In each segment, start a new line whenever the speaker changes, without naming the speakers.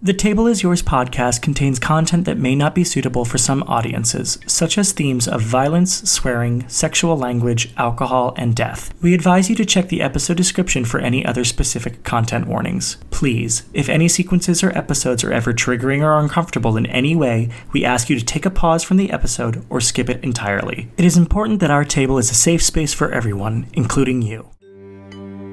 The Table is Yours podcast contains content that may not be suitable for some audiences, such as themes of violence, swearing, sexual language, alcohol, and death. We advise you to check the episode description for any other specific content warnings. Please, if any sequences or episodes are ever triggering or uncomfortable in any way, we ask you to take a pause from the episode or skip it entirely. It is important that our table is a safe space for everyone, including you.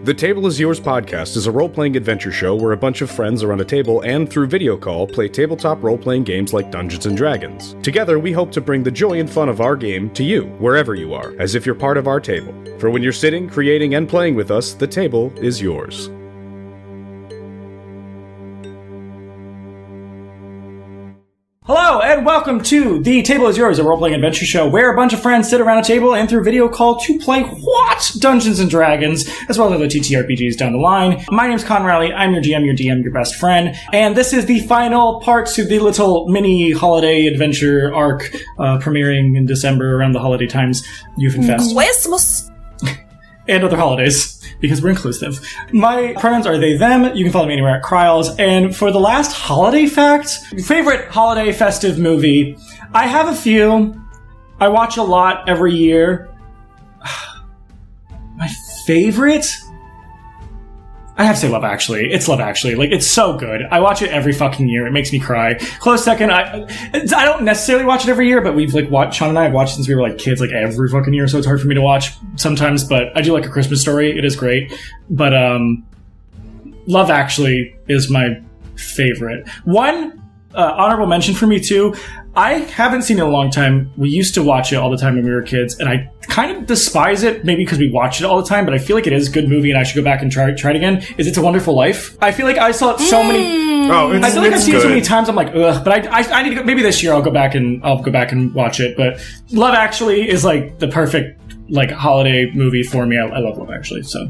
The Table is Yours podcast is a role-playing adventure show where a bunch of friends around a table and through video call play tabletop role-playing games like Dungeons & Dragons. Together, we hope to bring the joy and fun of our game to you, wherever you are, as if you're part of our table. For when you're sitting, creating, and playing with us, the table is yours.
Hello, and welcome to The Table is Yours, a role-playing adventure show where a bunch of friends sit around a table and through video call to play what? Dungeons & Dragons, as well as other TTRPGs down the line. My name's Con Riley, I'm your GM, your DM, your best friend, and this is the final part to the little mini holiday adventure arc premiering in December around the holiday times, Jufenfather.
Christmas!
And other holidays, because we're inclusive. My pronouns are they, them. You can follow me anywhere at Kryles. And for the last holiday fact, favorite holiday festive movie, I have a few. I watch a lot every year. My favorite? I have to say Love Actually. It's Love Actually. Like, it's so good. I watch it every fucking year. It makes me cry. Close second, I don't necessarily watch it every year, but we've, Sean and I have watched since we were, kids, every fucking year, so it's hard for me to watch sometimes, but I do like A Christmas Story. It is great. But, Love Actually is my favorite. One, honorable mention for me, too. I haven't seen it in a long time. We used to watch it all the time when we were kids, and I kind of despise it, maybe because we watch it all the time, but I feel like it is a good movie and I should go back and try it again. Is It's a Wonderful Life? I feel like I saw it so many... I feel like I've seen it so many times, I'm like, ugh, but I need to go... Maybe this year I'll go back and watch it, but Love Actually is, the perfect, holiday movie for me. I love Love Actually, so...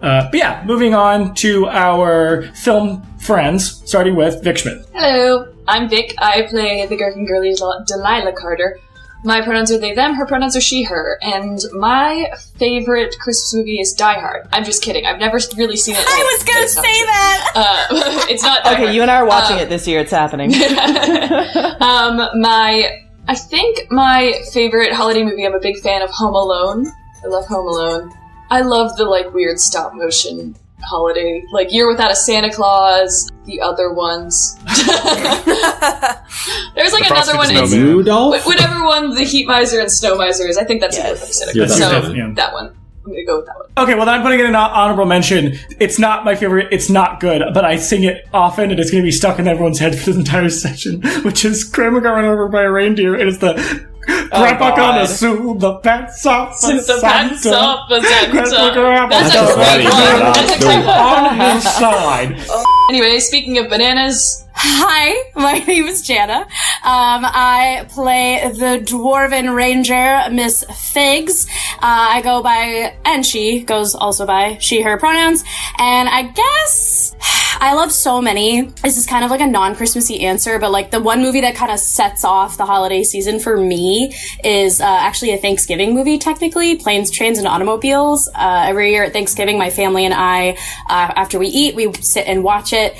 but yeah, moving on to our film friends, starting with Vic Schmidt.
Hello, I'm Vic. I play the Gherkin Girly Delilah Carter. My pronouns are they, them. Her pronouns are she, her. And my favorite Christmas movie is Die Hard. I'm just kidding. I've never really seen it.
I was going to say that!
It's not Die Hard.
Okay, you and I are watching it this year. It's happening.
I think my favorite holiday movie, I'm a big fan of Home Alone. I love Home Alone. I love the, weird stop-motion holiday, Year Without a Santa Claus, the other ones. There's another one. It's
Rudolph?
Whatever one the Heat Miser and Snow Miser is. I think that's Year Without a Santa Claus. So that one. I'm gonna go with that one.
Okay, well then I'm putting it in an honorable mention. It's not my favorite, it's not good, but I sing it often and it's gonna be stuck in everyone's head for this entire session, which is Grandma got run over by a reindeer, and it's the Grandpa gonna sue the pets off the Santa. That's on his side.
Anyway, speaking of bananas...
Hi, my name is Jana. I play the Dwarven Ranger, Miss Figs. I go by, and she goes also by she, her pronouns. And I guess I love so many. This is kind of a non-Christmassy answer, but the one movie that kind of sets off the holiday season for me is actually a Thanksgiving movie, technically, Planes, Trains, and Automobiles. Every year at Thanksgiving, my family and I, after we eat, we sit and watch it.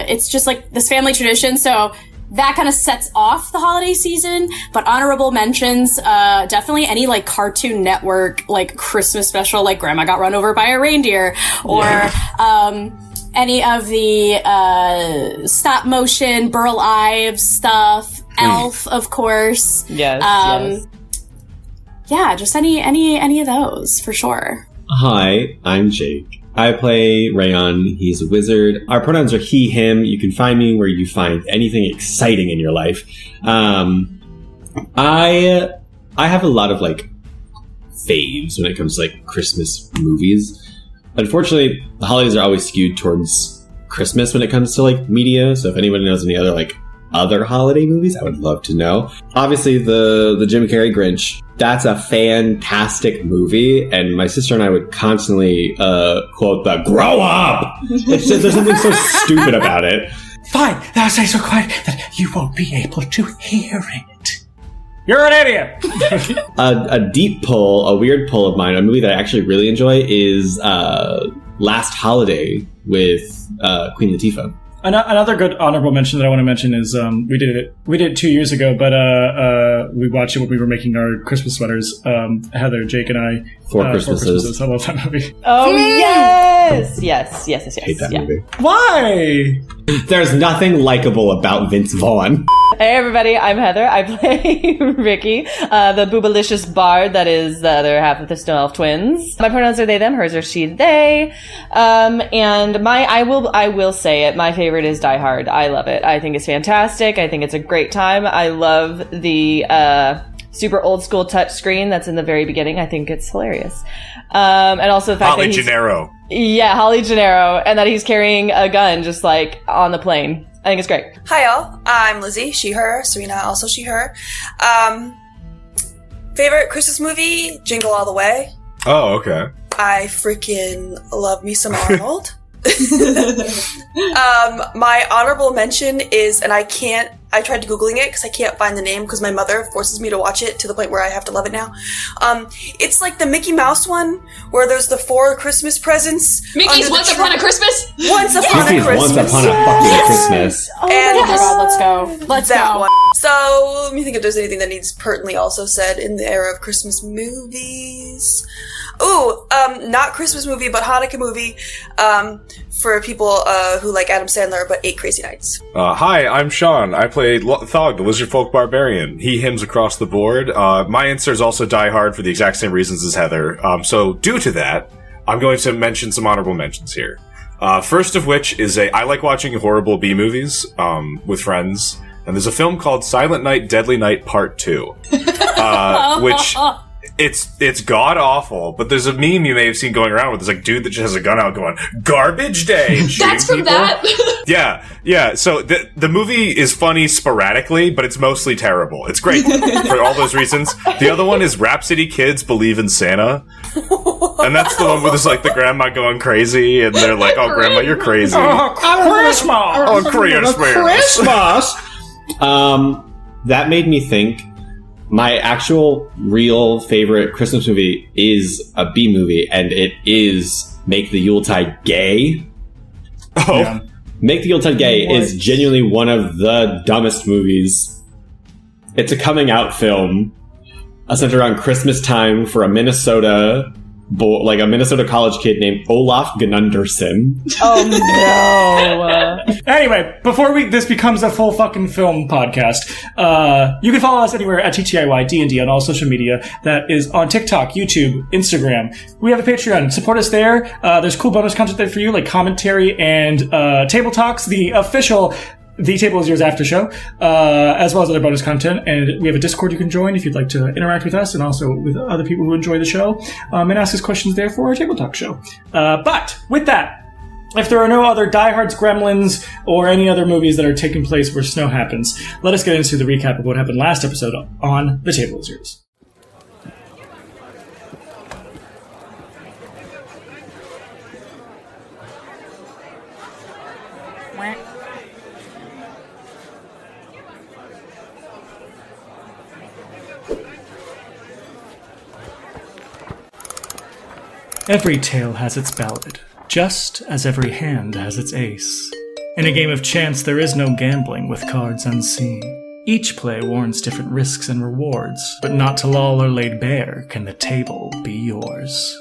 It's just this family tradition, so that kind of sets off the holiday season. But honorable mentions, definitely any Cartoon Network Christmas special, Grandma Got Run Over by a Reindeer, or any of the stop motion Burl Ives stuff, Elf, of course.
Yes.
Yeah, just any of those for sure.
Hi, I'm Jake. I play Rayon. He's a wizard. Our pronouns are he, him. You can find me where you find anything exciting in your life. I have a lot of faves when it comes to Christmas movies. Unfortunately, the holidays are always skewed towards Christmas when it comes to media. So if anybody knows any other other holiday movies, I would love to know. Obviously, the Jim Carrey Grinch. That's a fantastic movie, and my sister and I would constantly quote the "Grow up." It's just, there's something so stupid about it.
Fine, now say so quiet that you won't be able to hear it. You're an idiot.
A deep pull, a weird pull of mine, a movie that I actually really enjoy is Last Holiday with Queen Latifah.
Another good honorable mention that I want to mention is we did it 2 years ago, but we watched it when we were making our Christmas sweaters. Heather, Jake, and I.
Four Christmases.
I love that movie.
Oh, yes! Yes.
I hate that movie.
Why?
There's nothing likable about Vince Vaughn.
Hey everybody, I'm Heather. I play Ricky, the boobalicious bard that is the other half of the Snow Elf twins. My pronouns are they, them, hers are she, they. And I will say it, my favorite is Die Hard. I love it. I think it's fantastic. I think it's a great time. I love the super old school touch screen that's in the very beginning. I think it's hilarious. And also the fact
Holly
that
Gennaro.
Yeah, Holly Gennaro, and that he's carrying a gun just like on the plane. I think it's great.
Hi y'all, I'm Lizzie, she, her, Serena, also she, her. Favorite Christmas movie, Jingle All the Way.
Oh, okay.
I freaking love me some Arnold. My honorable mention is, and I tried Googling it because I can't find the name because my mother forces me to watch it to the point where I have to love it now. It's like the Mickey Mouse one where there's the 4 Christmas presents.
Mickey's Once Upon a Christmas?
Once Upon a
Mickey's
Christmas.
Once Upon a fucking Christmas.
Oh my god, let's go. Let's
that
go.
one. So, let me think if there's anything that needs pertinently also said in the era of Christmas movies. Ooh, not Christmas movie, but Hanukkah movie, for people who like Adam Sandler, but 8 Crazy Nights.
Hi, I'm Sean. I play Thog, the Lizard Folk Barbarian. He, hims across the board. My answer is also Die Hard for the exact same reasons as Heather. So, due to that, I'm going to mention some honorable mentions here. First of which is I like watching horrible B-movies, with friends. And there's a film called Silent Night, Deadly Night Part 2. Which... It's god awful, but there's a meme you may have seen going around with this like dude that just has a gun out going garbage day.
That's from
people.
that.
Yeah. So the movie is funny sporadically, but it's mostly terrible. It's great for all those reasons. The other one is Rhapsody Kids Believe in Santa, and that's the one with this like the grandma going crazy, and they're like, "Oh, grandma, you're crazy."
Christmas!
Oh, Christmas!
That made me think. My actual real favorite Christmas movie is a B movie, and it is Make the Yuletide Gay.
Oh.
Yeah.
Make the Yuletide Gay is genuinely one of the dumbest movies. It's a coming out film centered around Christmas time for a Minnesota college kid named Olaf Gunnarsson.
Oh no!
Anyway, before this becomes a full fucking film podcast, you can follow us anywhere at TTIYDND on all social media. That is on TikTok, YouTube, Instagram. We have a Patreon. Support us there. There's cool bonus content there for you, like commentary and Table Talks, the official The Table is Yours after show, as well as other bonus content. And we have a Discord you can join if you'd like to interact with us and also with other people who enjoy the show, and ask us questions there for our Table Talk show. But with that, if there are no other Die Hards, Gremlins, or any other movies that are taking place where snow happens, let us get into the recap of what happened last episode on The Table is Yours. Every tale has its ballad, just as every hand has its ace. In a game of chance, there is no gambling with cards unseen. Each play warrants different risks and rewards, but not till all are laid bare can the table be yours.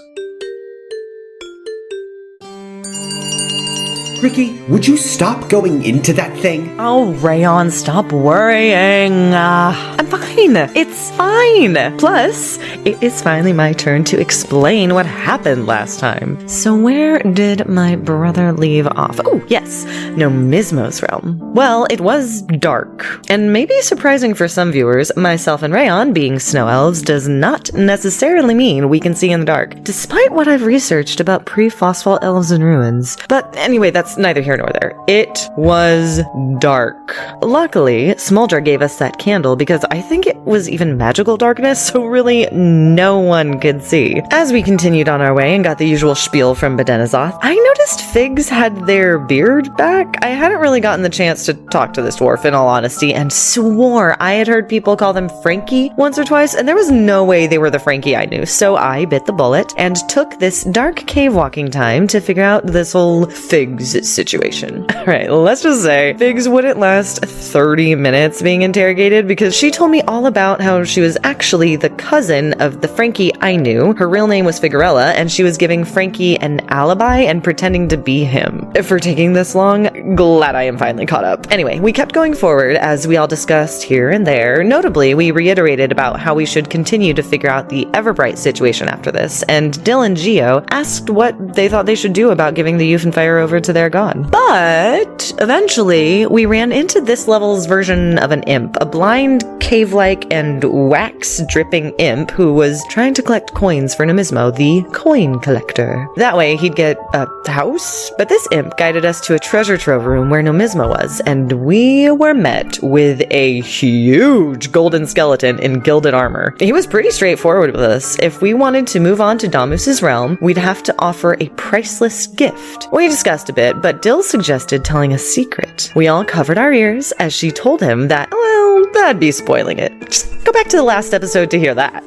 Ricky, would you stop going into that thing?
Oh, Rayon, stop worrying. I'm fine. It's fine. Plus, it is finally my turn to explain what happened last time. So where did my brother leave off? Oh, yes. No Mismo's realm. Well, it was dark. And maybe surprising for some viewers, myself and Rayon being snow elves does not necessarily mean we can see in the dark, despite what I've researched about pre-phosphol elves and ruins. But anyway, that's neither here nor there. It was dark. Luckily, Smoldra gave us that candle because I think it was even magical darkness, so really no one could see. As we continued on our way and got the usual spiel from Bedenazoth, I noticed Figs had their beard back. I hadn't really gotten the chance to talk to this dwarf in all honesty and swore I had heard people call them Frankie once or twice, and there was no way they were the Frankie I knew, so I bit the bullet and took this dark cave walking time to figure out this whole Figs situation. All right, let's just say Figs wouldn't last 30 minutes being interrogated because she told me all about how she was actually the cousin of the Frankie I knew. Her real name was Figuerella, and she was giving Frankie an alibi and pretending to be him. For taking this long, glad I am finally caught up. Anyway, we kept going forward as we all discussed here and there. Notably, we reiterated about how we should continue to figure out the Everbright situation after this, and Dill and Geo asked what they thought they should do about giving the Jufenfather over to their god. But eventually, we ran into this level's version of an imp, a blind, cave-like, and wax-dripping imp who was trying to collect coins for Numismo, the coin collector. That way, he'd get a house. But this imp guided us to a treasure trove room where Numismo was, and we were met with a huge golden skeleton in gilded armor. He was pretty straightforward with us. If we wanted to move on to Damus's realm, we'd have to offer a priceless gift. We discussed a bit, but Dill suggested telling a secret. We all covered our ears as she told him that, well, that'd be spoiling it. Just go back to the last episode to hear that.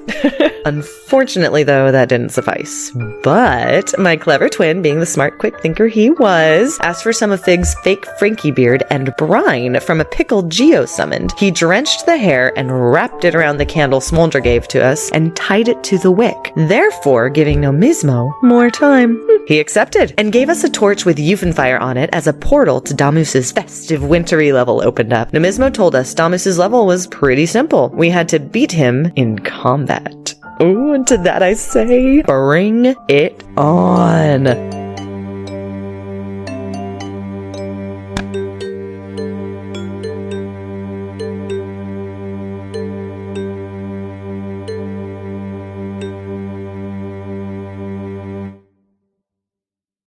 Unfortunately, though, that didn't suffice. But my clever twin, being the smart, quick thinker he was, asked for some of Fig's fake Frankie beard and brine from a pickle Geo summoned. He drenched the hair and wrapped it around the candle Smoldra gave to us and tied it to the wick, therefore giving Numismo more time. He accepted and gave us a torch with Jufenfather on it as a portal to Damus's festive wintry level opened up. Numismo told us Damus's level was pretty simple. We had to beat him in combat. Ooh, and to that I say, bring it on.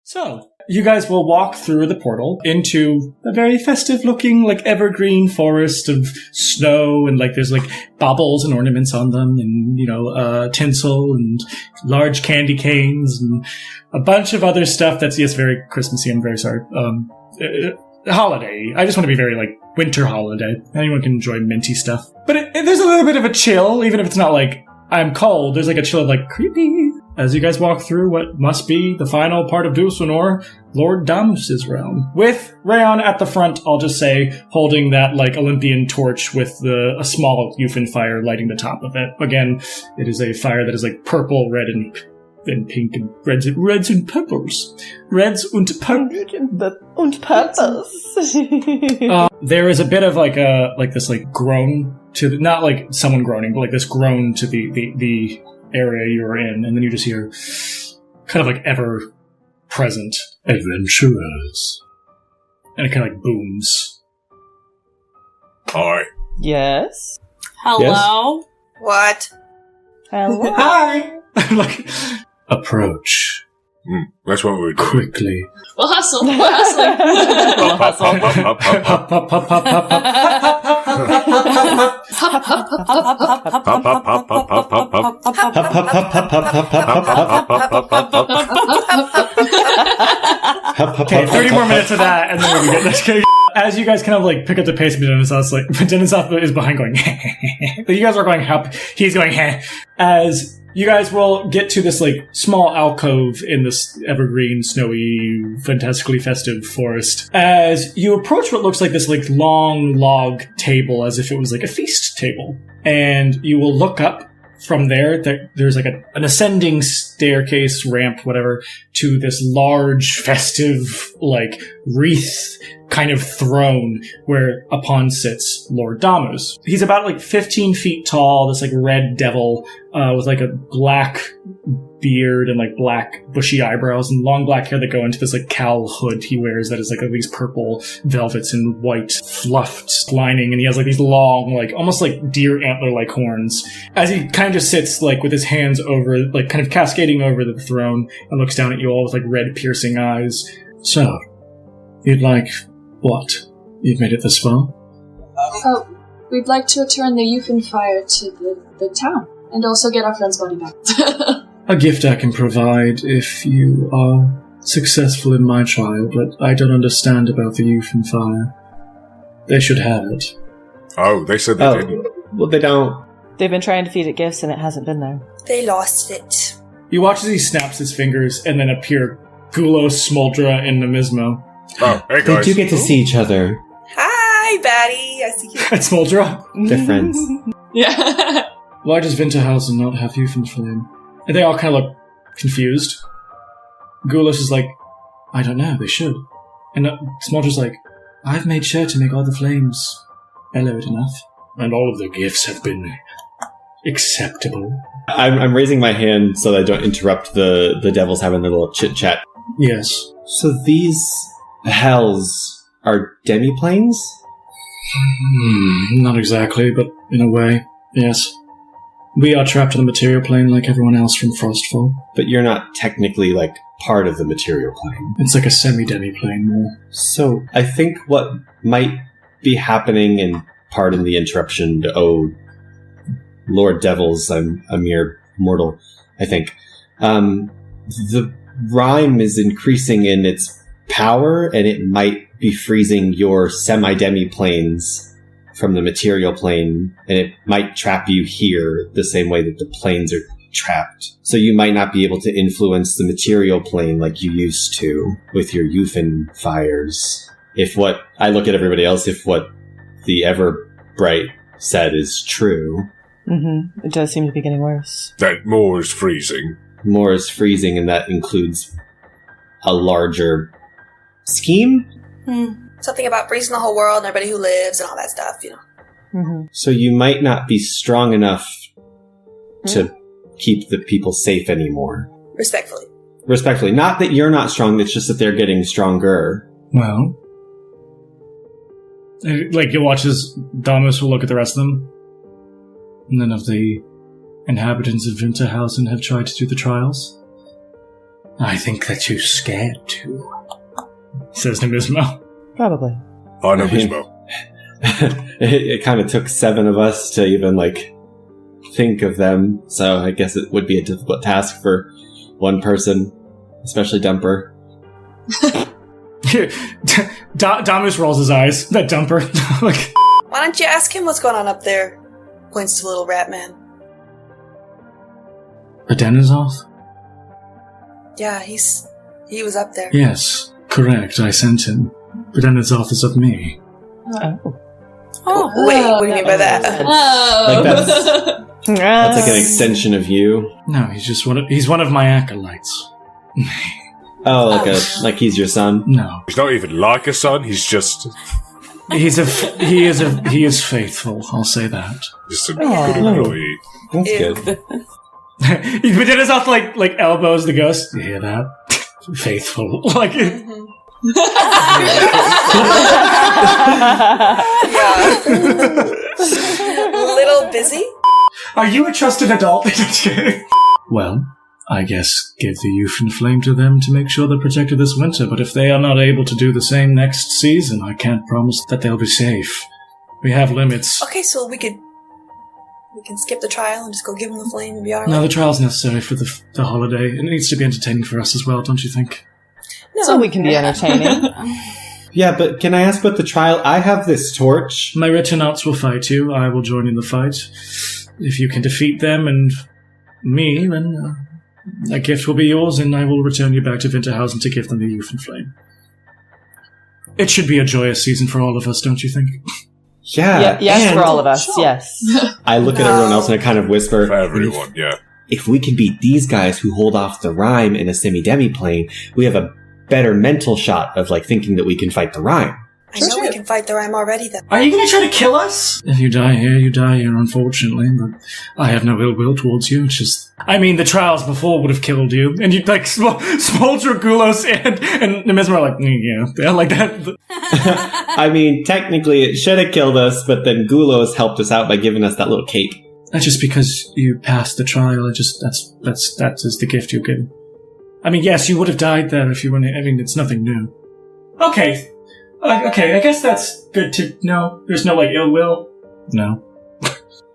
So, you guys will walk through the portal into a very festive looking, like, evergreen forest of snow, and, like, there's, like, baubles and ornaments on them, and, you know, tinsel, and large candy canes, and a bunch of other stuff that's, yes, very Christmassy. I'm very sorry. Holiday. I just want to be very, like, winter holiday. Anyone can enjoy minty stuff. But there's a little bit of a chill, even if it's not, like, I'm cold. There's, like, a chill of, like, creepy. As you guys walk through what must be the final part of Douslenor, Lord Damus's realm. With Rayon at the front, I'll just say, holding that, like, Olympian torch with a small Jufenfire lighting the top of it. Again, it is a fire that is, like, purple, red, and pink, and reds and purples. Reds and purples. There is a bit of, like, this, like, groan to not, like, someone groaning, but, like, this groan to the area you're in, and then you just hear kind of like ever-present adventurers. And it kind of like booms.
Hi.
Yes?
Hello?
Yes?
What?
Hello?
Hi! Like, approach.
That's what we're doing.
Quickly.
We'll hustle. We're hustling.
Okay, 30 more minutes of that, and then we'll get this. As you guys kind of like pick up the pace of Denisov, like Denisov is behind going, but you guys are going up. He's going, as you guys will get to this like small alcove in this evergreen, snowy, fantastically festive forest. As you approach what looks like this like long log table, as if it was like a feast table, and you will look up from there. There's like an ascending staircase, ramp, whatever, to this large, festive, like wreath kind of throne where upon sits Lord Damus. He's about like 15 feet tall, this like red devil with like a black beard and like black bushy eyebrows and long black hair that go into this like cowl hood he wears that is like these purple velvets and white fluffed lining, and he has like these long, like almost like deer antler like horns as he kind of just sits like with his hands over, like kind of cascading over the throne, and looks down at you all with like red piercing eyes. So, you'd like what? You've made it this far?
We'd like to return the Jufenfire to the town, and also get our friend's body back.
A gift I can provide if you are successful in my trial, but I don't understand about the Jufenfire. They should have it.
Oh, they said they didn't.
Well, they don't.
They've been trying to feed it gifts and it hasn't been there.
They lost it.
You watch as he snaps his fingers and then appear Gulos, Smoldra, and Numismo.
Oh, hey
They
guys.
do get to see each other.
Hi, Batty. I see you.
It's Smoldra.
They're friends.
Yeah.
Why does Winterhausen not have Jufenflame? And they all kind of look confused. Gulos is like, I don't know, they should. And Smoldra's like, I've made sure to make all the flames bellowed enough. And all of the gifts have been acceptable.
I'm raising my hand so that I don't interrupt the devils having their little chit-chat.
Yes.
So these hells are demiplanes?
Not exactly, but in a way, yes. We are trapped in the material plane like everyone else from Frostfall.
But you're not technically, like, part of the material plane.
It's like a semi-demi plane more.
So I think what might be happening, and pardon the interruption, Lord Devils, I'm a mere mortal, I think. The rime is increasing in its power, and it might be freezing your semi-demi planes from the material plane, and it might trap you here the same way that the planes are trapped. So you might not be able to influence the material plane like you used to with your Jufenfathers. If what I look at everybody else, if what the Everbright said is true.
Mm-hmm. It does seem to be getting worse.
That more is freezing.
More is freezing, and that includes a larger scheme.
Something about freezing the whole world and everybody who lives and all that stuff, you know.
Mm-hmm.
So you might not be strong enough to keep the people safe anymore.
Respectfully.
Respectfully. Not that you're not strong, it's just that they're getting stronger.
Well, like, you'll watch as Damus will look at the rest of them. None of the inhabitants of Winterhausen have tried to do the trials. I think they're too scared to, says Nemismo.
Probably.
Oh, no, Bismo.
It kind of took 7 of us to even, like, think of them, so I guess it would be a difficult task for one person, especially Dumper.
Damus rolls his eyes. That Dumper. Like,
Why don't you ask him what's going on up there? Points to little rat man.
Adenizov?
Yeah, he was up there.
Yes, correct. I sent him. Adenizov is of me.
Oh, wait, what do you mean by that?
Oh.
Like that's like an extension of you.
No, he's one of my acolytes.
Oh, like he's your son?
No.
He's not even like a son, he's just...
He is faithful, I'll say that.
Just a good employee.
That's good.
Adenizov like elbows the ghost. You hear that? Faithful. Like...
Little busy?
Are you a trusted adult? Well, I guess give the Jufenflame to them to make sure they're protected this winter, but if they are not able to do the same next season, I can't promise that they'll be safe. We have limits.
Okay, so we can skip the trial and just go give them the flame and be alright?
No, the trial's necessary for the holiday, and it needs to be entertaining for us as well, don't you think?
No.
So we can be entertaining.
Yeah, but can I ask about the trial? I have this torch.
My retinauts will fight you. I will join in the fight. If you can defeat them and me, then a gift will be yours, and I will return you back to Winterhausen to give them the Jufenflame. It should be a joyous season for all of us, don't you think?
Yeah.
Yes,
and
for all of us, yes.
I look at everyone else and I kind of whisper,
For everyone, yeah.
if we can beat these guys who hold off the rime in a semi-demi plane, we have a better mental shot of, like, thinking that we can fight the rime.
I know we can fight the rhyme already, then.
Are you going to try to kill us? If you die here, you die here, unfortunately. But I have no ill will towards you. It's just... I mean, the trials before would have killed you. And you'd, like, Smoldra, Gulos, and Nemismo are like, yeah, like that.
I mean, technically it should have killed us, but then Gulos helped us out by giving us that little cape.
That's just because you passed the trial. That is the gift you're given. I mean, yes, you would have died there if you weren't... I mean, it's nothing new. Okay. Okay, I guess that's good to know. There's no, like, ill will? No.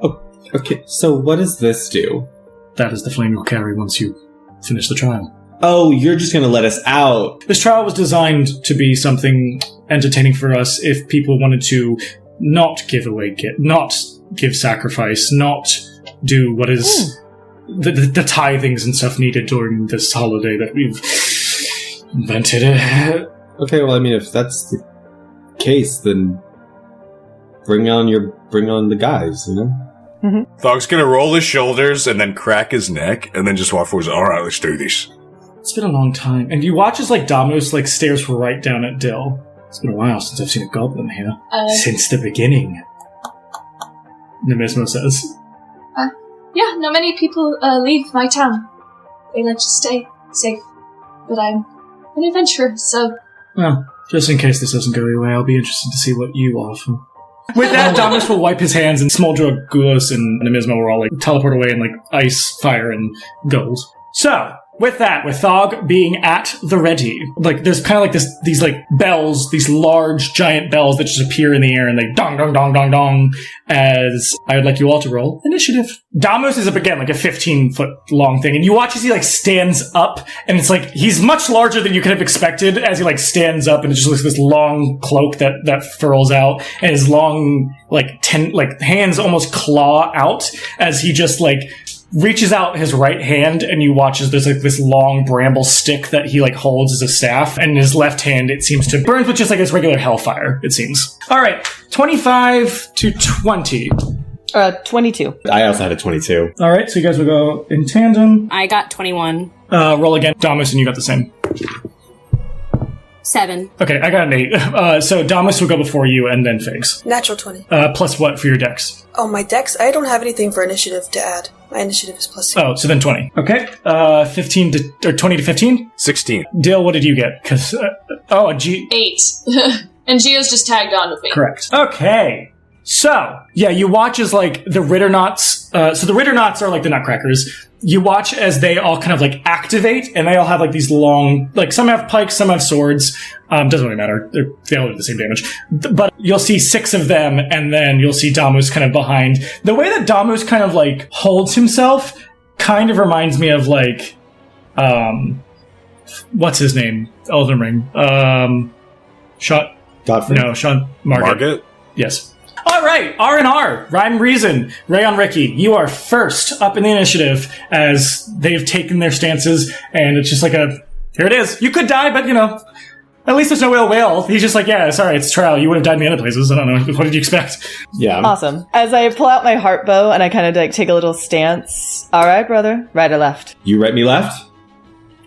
Oh, okay, so what does this do?
That is the flame you'll carry once you finish the trial.
Oh, you're just gonna let us out.
This trial was designed to be something entertaining for us if people wanted to not give away gift, not give sacrifice, not do what is the tithings and stuff needed during this holiday that we've invented.
Okay, well, I mean, if that's the case, then bring on the guys, you know?
Thog's gonna roll his shoulders and then crack his neck and then just walk forward and say, alright, let's do this.
It's been a long time. And you watch as, like, Damus, like, stares right down at Dill. It's been a while since I've seen a goblin here. Since the beginning. Nemismo says.
Yeah, not many people leave my town. They like to stay safe. But I'm an adventurer, so...
Well, just in case this doesn't go your way, I'll be interested to see what you offer. With that, Damus will wipe his hands, and Smoldra, Gulos, and Nemismo will all, like, teleport away in, like, ice, fire, and gold. So... with that, with Thog being at the ready, like, there's kind of like these like bells, these large giant bells that just appear in the air and they dong, dong, dong, dong, dong, as I would like you all to roll initiative. Damus is up again, like a 15-foot long thing, and you watch as he like stands up, and it's like, he's much larger than you could have expected as he like stands up, and it just looks like this long cloak that furls out, and his long, like, hands almost claw out as he just like, reaches out his right hand, and you watch as there's like this long bramble stick that he like holds as a staff, and in his left hand it seems to burn with just like his regular hellfire, it seems. Alright, 25 to 20.
22.
I also had a 22.
Alright, so you guys will go in tandem.
I got 21.
Roll again. Damus, and you got the same.
7.
Okay, I got an 8. So Damus will go before you, and then Figs.
Natural 20.
Plus what for your dex?
Oh, my dex? I don't have anything for initiative to add. My initiative is plus 2.
Oh, so then 20. Okay. 20 to 15?
16.
Dale, what did you get? Because, a G...
8. And Gio's just tagged on with me.
Correct. Okay. So, yeah, you watch as, like, the Ritternauts... so the Ritternauts are, like, the Nutcrackers. You watch as they all kind of, like, activate, and they all have, like, these long... Like, some have pikes, some have swords. Doesn't really matter. They all do the same damage. But you'll see 6 of them, and then you'll see Damus kind of behind. The way that Damus kind of, like, holds himself kind of reminds me of, like... what's his name? Elden Ring. Sean...
Godfrey?
No, Sean... Margit? Yes. All right, R&R, Rhyme and Reason, Rayon, Ricky, you are first up in the initiative as they've taken their stances, and it's just like here it is. You could die, but, you know, at least there's no ill will. He's just like, yeah, sorry, it's trial. You would have died in the other places. I don't know. What did you expect?
Yeah.
Awesome. As I pull out my heart bow and I kind of like take a little stance. All right, brother. Right or left?
You right, me left?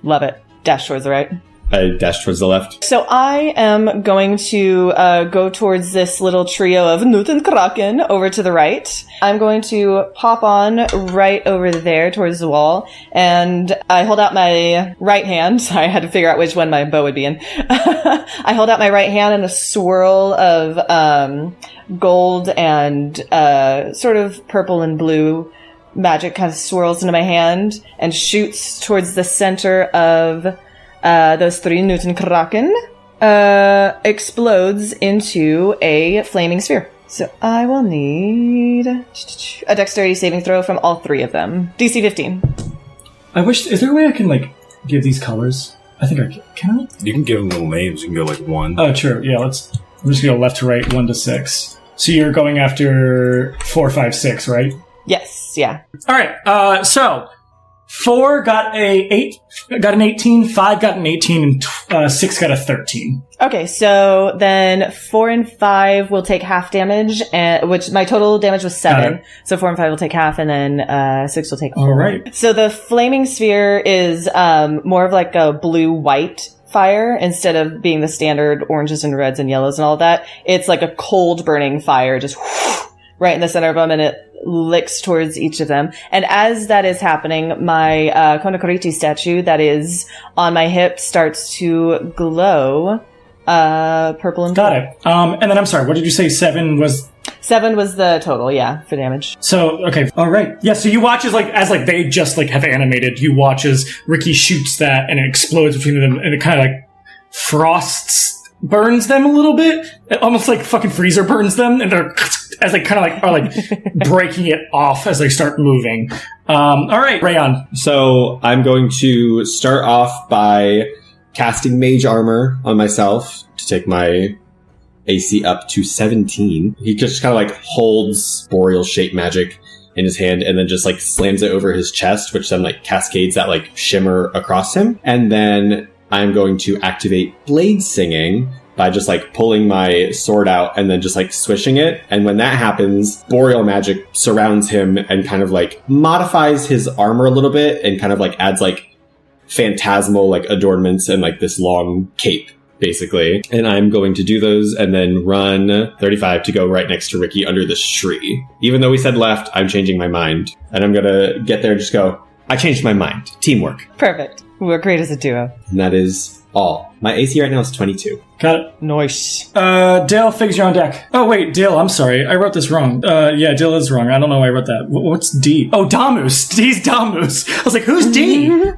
Love it. Dash towards the right.
I dash towards the left.
So I am going to go towards this little trio of Newton Kraken over to the right. I'm going to pop on right over there towards the wall, and I hold out my right hand. I had to figure out which one my bow would be in. I hold out my right hand, and a swirl of gold and sort of purple and blue magic kind of swirls into my hand and shoots towards the center of those 3 Newton Kraken, explodes into a flaming sphere. So I will need a dexterity saving throw from all 3 of them. DC 15.
I wish... Is there a way I can, like, give these colors? I think I can. Can I?
You can give them little names. You can go like 1.
Oh, true. Yeah, I'm just going to go left to right, 1 to 6. So you're going after 4, 5, 6, right?
Yes, yeah.
All right, so... 4 got an 18, 5 got an 18, and 6 got a 13.
Okay, so then 4 and 5 will take half damage, which my total damage was 7. So 4 and 5 will take half, and then 6 will take 4.
All right.
So the flaming sphere is more of like a blue-white fire instead of being the standard oranges and reds and yellows and all that. It's like a cold burning fire, just right in the center of them, and it licks towards each of them. And as that is happening, my Konokoriti statue that is on my hip starts to glow purple and blue.
Got it. And then I'm sorry, what did you say 7 was?
7 was the total, yeah, for damage.
So, okay, all right. Yeah, so you watch as they just, like, have animated, you watch as Ricky shoots that and it explodes between them, and it kind of, like, burns them a little bit. It almost like fucking freezer burns them, and they're... as they kind of like are like breaking it off as they start moving. All right, Rayon.
So I'm going to start off by casting Mage Armor on myself to take my AC up to 17. He just kind of like holds Boreal Shape Magic in his hand and then just like slams it over his chest, which then like cascades that like shimmer across him. And then I'm going to activate Blade Singing by just like pulling my sword out and then just like swishing it. And when that happens, boreal magic surrounds him and kind of like modifies his armor a little bit and kind of like adds like phantasmal like adornments and like this long cape, basically. And I'm going to do those and then run 35 to go right next to Ricky under this tree. Even though we said left, I'm changing my mind. And I'm going to get there and just go, I changed my mind. Teamwork.
Perfect. We're great as a duo.
And that is all. My AC right now is 22.
Got it.
Nice.
Dale, Figs, you're on deck. Oh, wait, Dale, I'm sorry. I wrote this wrong. Yeah, Dale is wrong. I don't know why I wrote that. What's D? Oh, Damus. D's Damus. I was like, who's D? LOL.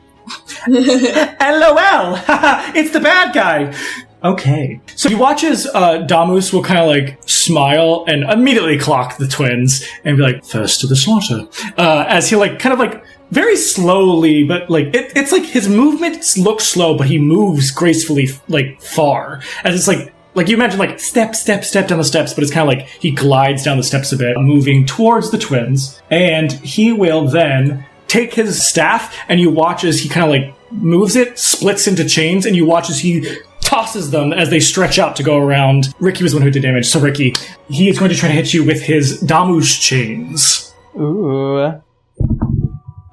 It's the bad guy. Okay. So he watches Damus will kind of like smile and immediately clock the twins and be like, first to the slaughter. As he like kind of like very slowly, but like it's like his movements look slow, but he moves gracefully like far. As it's like you imagine like step down the steps, but it's kind of like he glides down the steps a bit, moving towards the twins. And he will then take his staff and you watch as he kind of like moves it, splits into chains, and you watch as he tosses them as they stretch out to go around. Ricky was the one who did damage, so Ricky, he is going to try to hit you with his Damus chains.
Ooh.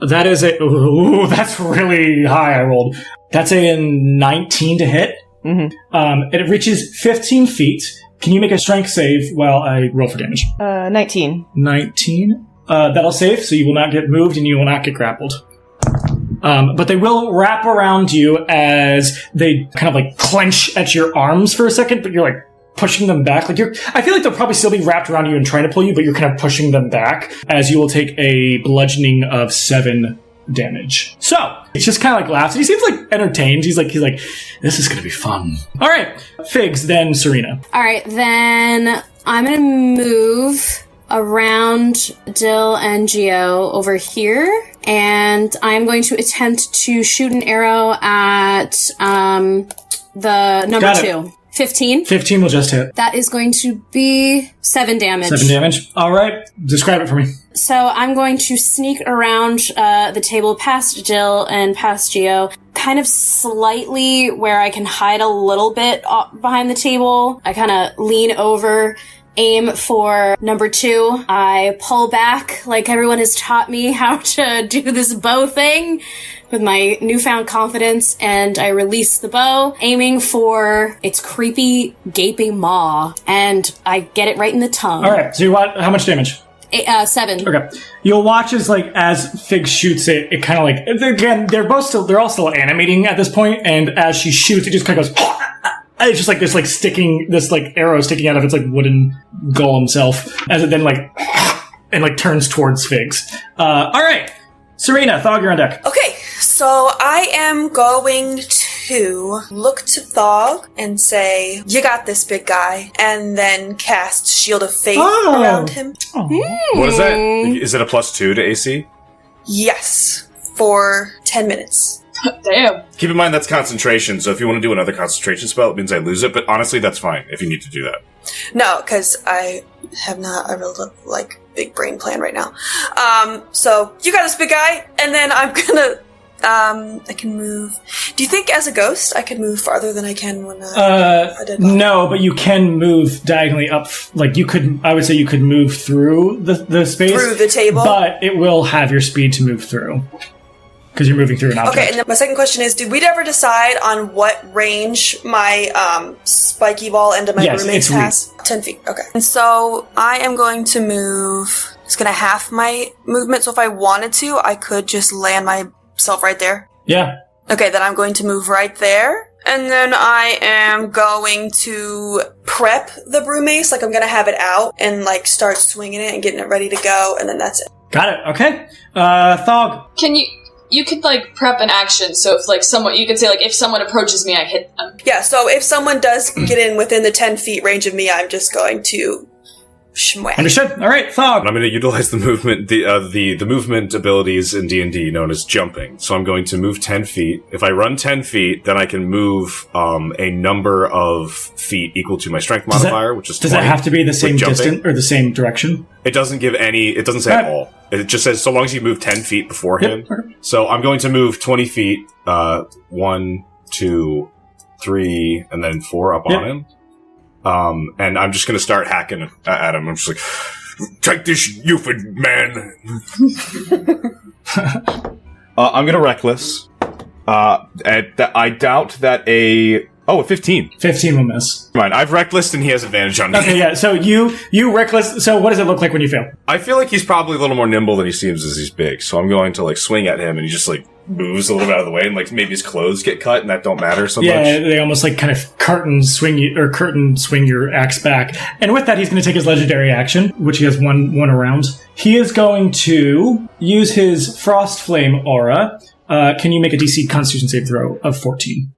That is ooh, that's really high I rolled. That's a 19 to hit.
Mm-hmm.
It reaches 15 feet. Can you make a strength save while I roll for damage?
19.
19? That'll save, so you will not get moved and you will not get grappled. But they will wrap around you as they kind of like clench at your arms for a second, but you're like pushing them back. Like I feel like they'll probably still be wrapped around you and trying to pull you, but you're kind of pushing them back as you will take a bludgeoning of 7 damage. So he just kind of like laughs. He seems like entertained. He's like, this is gonna be fun. All right, Figs, then Serena.
All right, then I'm gonna move around Dill and Geo over here, and I'm going to attempt to shoot an arrow at the number 2. 15.
15 will just hit.
That is going to be 7 damage.
7 damage. All right. Describe it for me.
So I'm going to sneak around the table past Jill and past Geo, kind of slightly where I can hide a little bit behind the table. I kind of lean over, aim for number 2. I pull back like everyone has taught me how to do this bow thing with my newfound confidence, and I release the bow, aiming for its creepy, gaping maw, and I get it right in the tongue.
All right. So you want how much damage?
7.
Okay. You'll watch as Fig shoots it. It kind of like again. They're all still animating at this point, and as she shoots, it just kind of goes. It's just like this arrow sticking out of its like wooden golem self, as it then and turns towards Figs. All right, Serena, Thog, you're on deck.
Okay, so I am going to look to Thog and say, "You got this, big guy," and then cast Shield of Faith around him.
What is that? Is it a +2 to AC?
Yes, for 10 minutes.
Damn.
Keep in mind that's concentration, so if you want to do another concentration spell, it means I lose it, but honestly, that's fine if you need to do that.
No, because I have not a real, big brain plan right now. So, you got this, big guy, and then I'm gonna, I can move. Do you think as a ghost I can move farther than I can when I did?
No, but you can move diagonally up. I would say you could move through the space.
Through the table?
But it will have your speed to move through. Because you're moving through an object.
Okay, and then my second question is, did we ever decide on what range my spiky ball into my roommates has? 10 feet, okay. And so I am going to move, it's going to half my movement, so if I wanted to, I could just land myself right there.
Yeah.
Okay, then I'm going to move right there. And then I am going to prep the broom mace, I'm going to have it out and start swinging it and getting it ready to go, and then that's it.
Got it, okay. Thog.
You could prep an action, so if someone, you could say if someone approaches me, I hit them.
Yeah, so if someone does get in within the 10 feet range of me, I'm just going to schmwack.
Understood. All right, Thog.
I'm going to utilize the movement, the movement abilities in D&D known as jumping. So I'm going to move 10 feet. If I run 10 feet, then I can move a number of feet equal to my strength modifier, which is 20.
Does that have to be the same distance or the same direction?
It doesn't give any. It doesn't say at all. It just says so long as you move 10 feet beforehand.
Yep.
So I'm going to move 20 feet. 1, 2, 3, and then 4 up on him. And I'm just gonna start hacking at him. I'm just like, take this, Jufenfather man. I'm gonna reckless. I doubt that a 15.
15 will miss.
Come on, I've reckless and he has advantage on me.
Okay, yeah. So you reckless. So what does it look like when you fail?
I feel like he's probably a little more nimble than he seems as he's big. So I'm going to like swing at him and he just like moves a little bit out of the way and like maybe his clothes get cut and that don't matter so much.
Yeah, they almost like kind of curtain swing your axe back. And with that, he's going to take his legendary action, which he has one around. He is going to use his Frost Flame aura. Can you make a DC Constitution save throw of 14?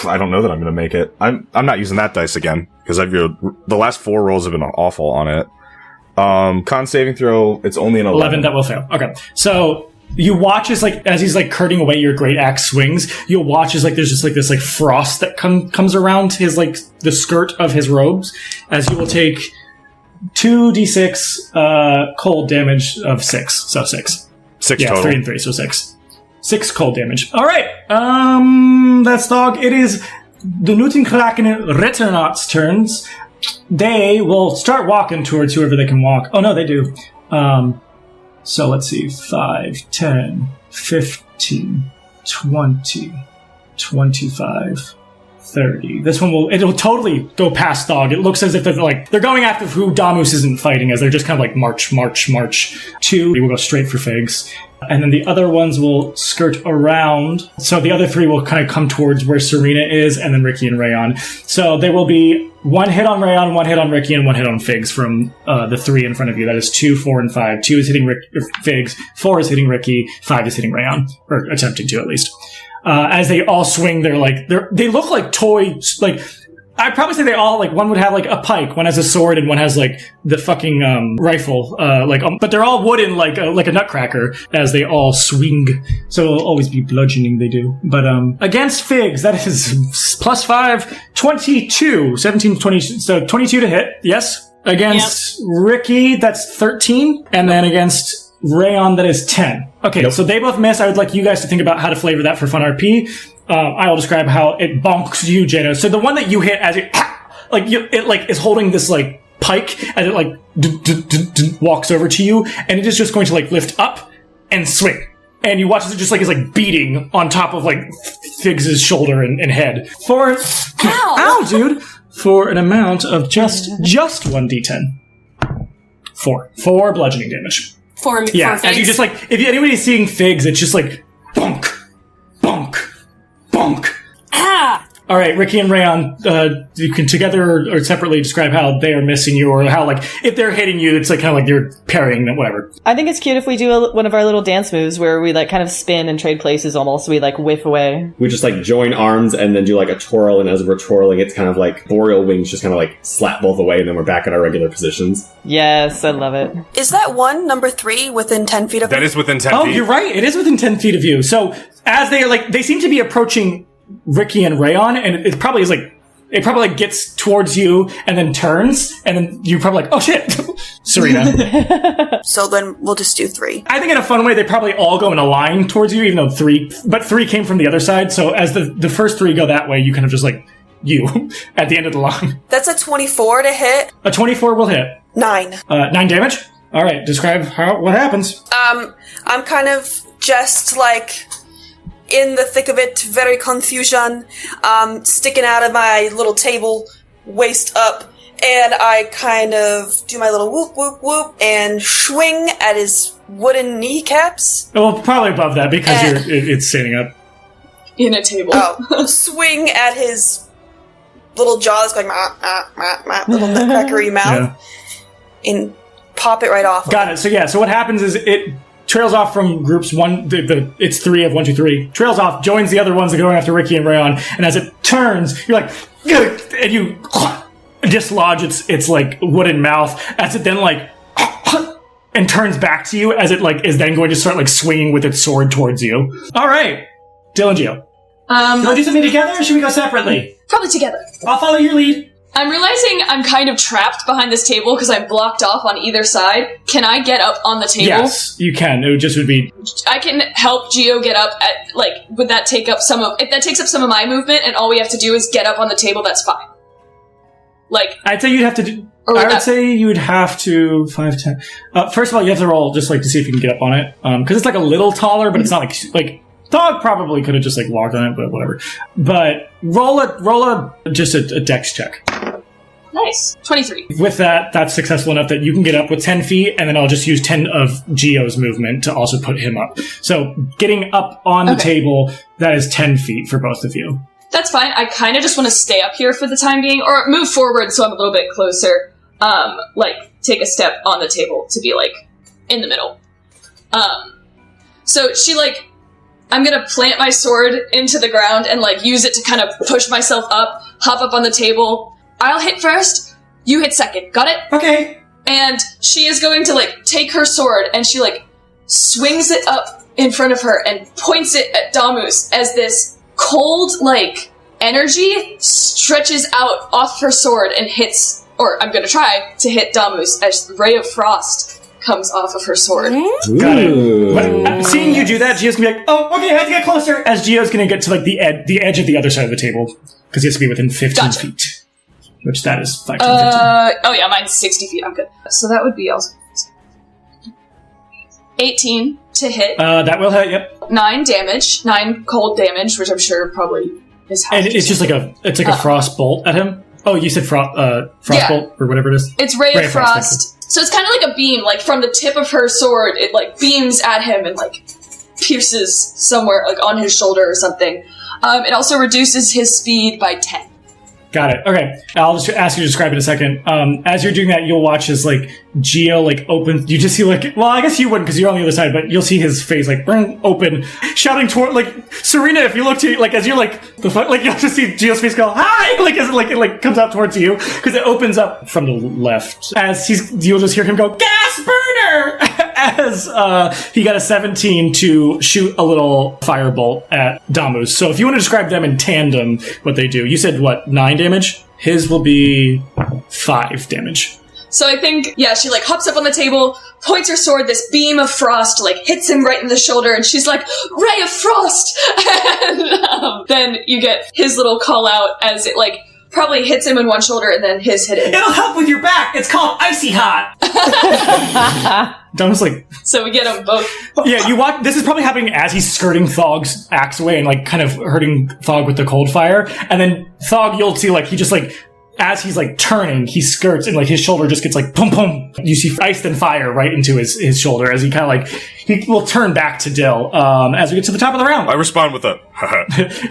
I don't know that I'm going to make it. I'm not using that dice again because the last 4 rolls have been awful on it. Con saving throw, it's only an 11.
That will fail. Okay. So you watch as he's like curting away your great axe swings, you'll watch as like there's just like this like frost that comes around his like the skirt of his robes as you will take 2d6 cold damage of 6. So 6.
6
yeah,
total.
3 and 3, so 6. 6 cold damage. All right. That's dog. It is the Nutenkraken Returnat's turns. They will start walking towards whoever they can walk. Oh, no, they do. So let's see. 5, 10, 15, 20, 25, 30. This one it'll totally go past dog. It looks as if they're going after who Damus isn't fighting, as they're just kind of like march. 2, we will go straight for Figs. And then the other ones will skirt around. So the other 3 will kind of come towards where Serena is, and then Ricky and Rayon. So there will be 1 hit on Rayon, 1 hit on Ricky, and 1 hit on Figs from the 3 in front of you. That is 2, 4, and 5. 2 is hitting Figs, 4 is hitting Ricky, 5 is hitting Rayon, or attempting to at least. As they all swing, they look like toys, like, I'd probably say they all, like, one would have, like, a pike, one has a sword, and one has, like, the fucking, rifle, but they're all wooden, like a nutcracker, as they all swing. So it'll always be bludgeoning they do. But, against Figs, that is +5, 22, 17, 20, so 22 to hit, yes. Against Ricky, that's 13, and then against Rayon, that is 10. Okay, So they both miss. I would like you guys to think about how to flavor that for fun RP. I will describe how it bonks you, Jada. So the one that you hit as it is holding this like pike as it like walks over to you, and it is just going to like lift up and swing. And you watch as it just like is like beating on top of like Figs' shoulder and head ow, dude, for an amount of just 1d10. 4 bludgeoning damage.
For
Figs. As you just like, if anybody's seeing Figs, it's just like bonk, bonk, bonk.
Ah!
All right, Ricky and Rayon, you can together or separately describe how they are missing you, or how, like, if they're hitting you, it's like kind of like you're parrying them, whatever.
I think it's cute if we do one of our little dance moves where we like kind of spin and trade places almost. So we like whiff away.
We just like join arms and then do like a twirl, and as we're twirling, it's kind of like boreal wings just kind of like slap both away, and then we're back at our regular positions.
Yes, I love it.
Is that one, number 3, within 10 feet of
That is within 10 feet.
Oh, you're right. It is within 10 feet of you. So as they seem to be approaching Ricky and Rayon, and it probably is like, it probably like gets towards you and then turns, and then you're probably like, oh shit, Serena.
So then we'll just do 3.
I think in a fun way, they probably all go in a line towards you, even though 3 came from the other side. So as the first 3 go that way, you kind of just like, you, at the end of the line.
That's a 24 to hit.
A 24 will hit.
9.
9 damage? Alright, describe what happens.
I'm kind of just like in the thick of it, very confusion, sticking out of my little table, waist up, and I kind of do my little whoop, whoop, whoop, and swing at his wooden kneecaps.
Well, probably above that, because it's standing up.
In a table.
Swing at his little jaws going, little nutcrackery mouth, and pop it right off.
Got it. So what happens is it trails off from groups 1, it's 3 of 1, 2, 3, trails off, joins the other ones that are going after Ricky and Rayon, and as it turns, you're like, and you dislodge its like wooden mouth, as it then like, and turns back to you, as it like is then going to start like swinging with its sword towards you. All right, Dylan Gio. Do you want to do something together, or should we go separately?
Probably together.
I'll follow your lead.
I'm realizing I'm kind of trapped behind this table because I'm blocked off on either side. Can I get up on the table?
Yes, you can. It would be...
I can help Gio get up at, like, would that take up some of... If that takes up some of my movement and all we have to do is get up on the table, that's fine. Like...
I'd say you'd have to do... I would say you would have to... 5, 10... first of all, you have to roll just, like, to see if you can get up on it. Because it's, like, a little taller, but it's not, like... Dog probably could have just, like, walked on it, but whatever. But roll a dex check.
Nice. 23.
With that, that's successful enough that you can get up with 10 feet, and then I'll just use 10 of Gio's movement to also put him up. So getting up on the table, that is 10 feet for both of you.
That's fine. I kind of just want to stay up here for the time being, or move forward so I'm a little bit closer. Like, take a step on the table to be, like, in the middle. So she, like... I'm gonna plant my sword into the ground and, like, use it to kind of push myself up, hop up on the table. I'll hit first, you hit second. Got it?
Okay.
And she is going to, like, take her sword and she, like, swings it up in front of her and points it at Damus as this cold, like, energy stretches out off her sword and hits, or I'm gonna try to hit Damus as Ray of Frost comes off of her sword.
Got it. But, seeing you do that, Gio's gonna be like, oh, okay, I have to get closer, as Gio's gonna get to, like, the edge of the other side of the table, because he has to be within 15 feet. Which that is 5, 10, 15.
Oh yeah, mine's 60 feet, I'm good. So that would be also 18 to hit.
That will hit, yep.
9 damage, 9 cold damage, which I'm sure probably is half.
And it's just like a frost bolt at him. Oh, you said frost bolt, or whatever it is?
It's Ray of Frost. So it's kind of like a beam, like from the tip of her sword, it like beams at him and like pierces somewhere, like on his shoulder or something. It also reduces his speed by 10.
Got it. Okay. I'll just ask you to describe it in a second. As you're doing that, you'll watch as, like, Gio, like, opens... You just see, like... Well, I guess you wouldn't, because you're on the other side, but you'll see his face, like, open, shouting toward... Like, Serena, if you look to... Like, as you're, like... Like, you'll just see Gio's face go, hi! Like, as it, like, comes out towards you, because it opens up from the left. As you'll just hear him go, gas burner! As he got a 17 to shoot a little firebolt at Damus. So if you want to describe them in tandem, what they do. You said, what, 9 damage? His will be 5 damage.
So I think, yeah, she, like, hops up on the table, points her sword, this beam of frost, like, hits him right in the shoulder, and she's like, Ray of Frost! And then you get his little call out as it, like, probably hits him in one shoulder and then his hit him.
It'll help with your back! It's called Icy Hot! Damus, like...
So we get them both.
Yeah, you watch... This is probably happening as he's skirting Thog's axe away and, like, kind of hurting Thog with the cold fire. And then Thog, you'll see, like, he just, like... As he's, like, turning, he skirts and, like, his shoulder just gets, like, boom, boom. You see ice and fire right into his shoulder as he kind of, like... He will turn back to Dill as we get to the top of the round.
I respond with a...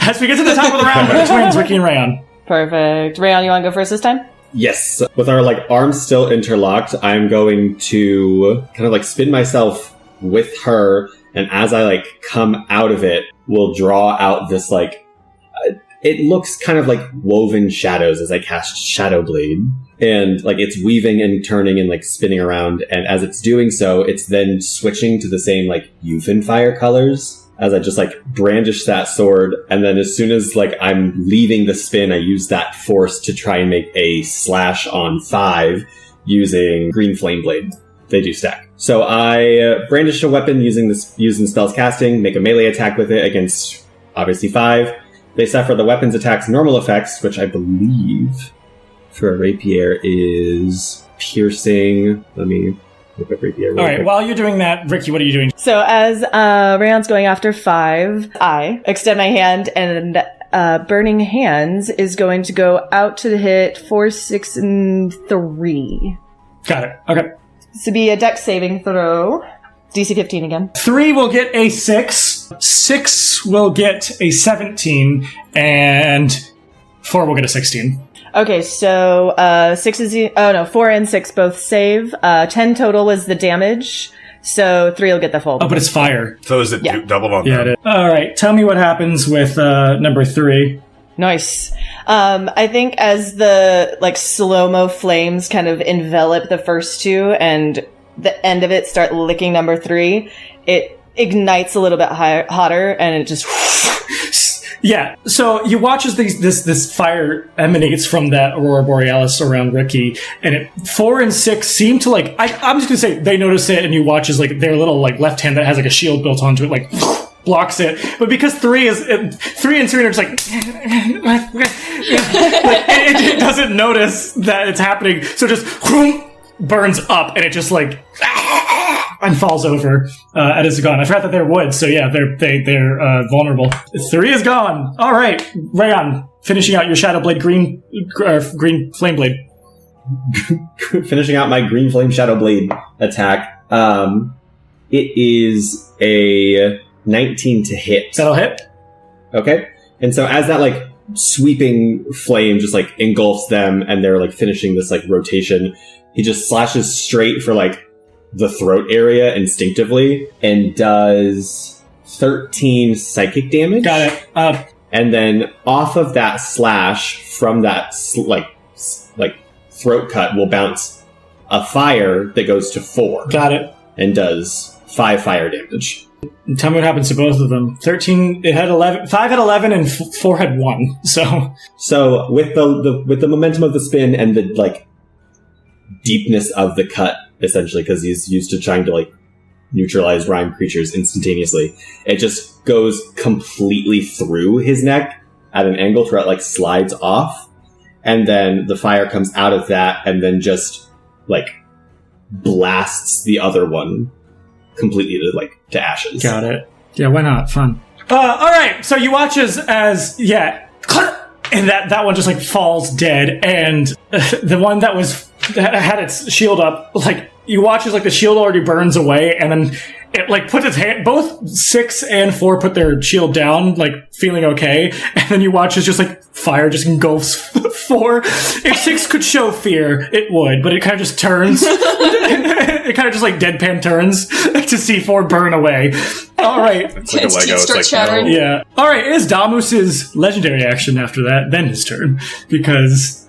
As we get to the top of the round with the twins, Ricky and Rayon.
Perfect. Rayon, you want to go first this time?
Yes. With our, like, arms still interlocked, I'm going to kind of, like, spin myself with her, and as I, like, come out of it, we'll draw out this, like... it looks kind of like woven shadows as I cast Shadow Blade. And, like, it's weaving and turning and, like, spinning around, and as it's doing so, it's then switching to the same, like, Jufenfather colors. As I just, like, brandish that sword, and then as soon as, like, I'm leaving the spin, I use that force to try and make a slash on 5 using Green Flame Blade. They do stack. So I brandish a weapon using spells casting, make a melee attack with it against, obviously, 5. They suffer the weapon's attack's normal effects, which I believe for a rapier is piercing. Let me...
All right, while you're doing that, Ricky, what are you doing?
So as Rayon's going after 5, I extend my hand, and Burning Hands is going to go out to the hit 4, 6, and 3.
Got it. Okay.
This would be a dex saving throw. DC 15 again.
3 will get a 6, 6 will get a 17, and 4 will get a 16.
Okay, so 6 is... 4 and 6 both save. 10 total was the damage, so 3 will get the full.
Oh, but it's fire.
So is it doubled on
that? Yeah, it is. All right, tell me what happens with number 3.
Nice. I think as the, like, slow-mo flames kind of envelop the first 2 and the end of it start licking number 3, it ignites a little bit hotter, and it just...
Yeah, so you watch as this fire emanates from that Aurora Borealis around Ricky, and 4 and 6 seem to like. I'm just gonna say they notice it, and you watch as like their little like left hand that has like a shield built onto it, like blocks it. But because 3 and 3 are just like, it doesn't notice that it's happening, so just burns up, and it just like and falls over and is gone. I forgot that they're wood, so yeah, they're vulnerable. 3 is gone. All right, Rayon, finishing out your Shadow Blade green flame blade.
Finishing out my green flame Shadow Blade attack. It is a 19 to hit.
That'll hit.
Okay. And so as that like sweeping flame just like engulfs them and they're like finishing this like rotation, he just slashes straight for like the throat area instinctively and does 13 psychic damage.
Got it.
And then off of that slash from that like throat cut will bounce a fire that goes to 4.
Got it.
And does 5 fire damage.
Tell me what happens to both of them. 13, it had 11, 5 had 11 and 4 had 1. So
with the momentum of the spin and the like deepness of the cut, essentially, because he's used to trying to like neutralize rhyme creatures instantaneously, it just goes completely through his neck at an angle where it like slides off, and then the fire comes out of that and then just like blasts the other one completely to ashes.
Got it. Yeah, why not? Fun. All right. So you watch as and that one just like falls dead, and the one that had its shield up, like you watch as like the shield already burns away, and then it like puts its hand. Both 6 and 4 put their shield down, like feeling okay, and then you watch as just like fire just engulfs 4. If 6 could show fear, it would, but it kind of just turns. It kind of just like deadpan turns to see 4 burn away. All right.
It's like a Lego. It's like
shattering.
Yeah. All right. It is Damus's legendary action after that, then his turn, because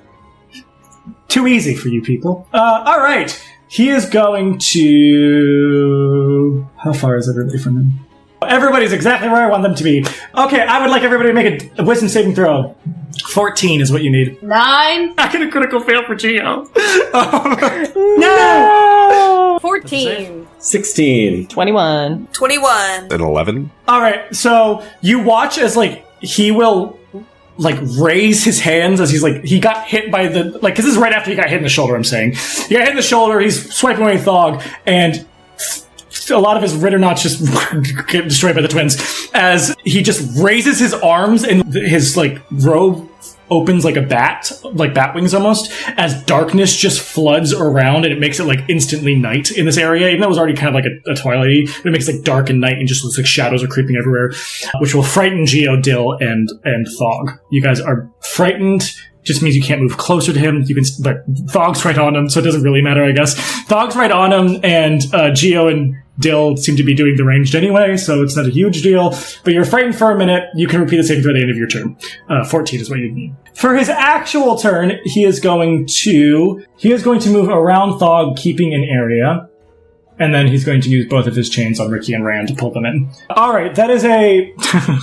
too easy for you people. All right. He is going to... How far is everybody from him? Everybody's exactly where I want them to be. Okay, I would like everybody to make a wisdom saving throw. 14 is what you need.
9.
I get a critical fail for Geo.
No!
14.
16.
21.
21.
An 11.
All right, so you watch as like he will like raise his hands as he's like he got hit by the like because this is right after he got hit in the shoulder. I'm saying he got hit in the shoulder. He's swiping away Thog, and a lot of his Ritternots just get destroyed by the twins as he just raises his arms and his like robe opens like a bat, like bat wings almost, as darkness just floods around, and it makes it like instantly night in this area, even though it was already kind of like a twilighty, but it makes it like dark and night and just looks like shadows are creeping everywhere, which will frighten Geo, Dill, and Thog. You guys are frightened. Just means you can't move closer to him. You can, but Thog's right on him, so it doesn't really matter, I guess. Thog's right on him, and Geo and Dill seem to be doing the ranged anyway, so it's not a huge deal. But you're frightened for a minute. You can repeat the saving throw at the end of your turn. 14 is what you need. For his actual turn, he is going to move around Thog, keeping an area. And then he's going to use both of his chains on Ricky and Rand to pull them in. All right, that is a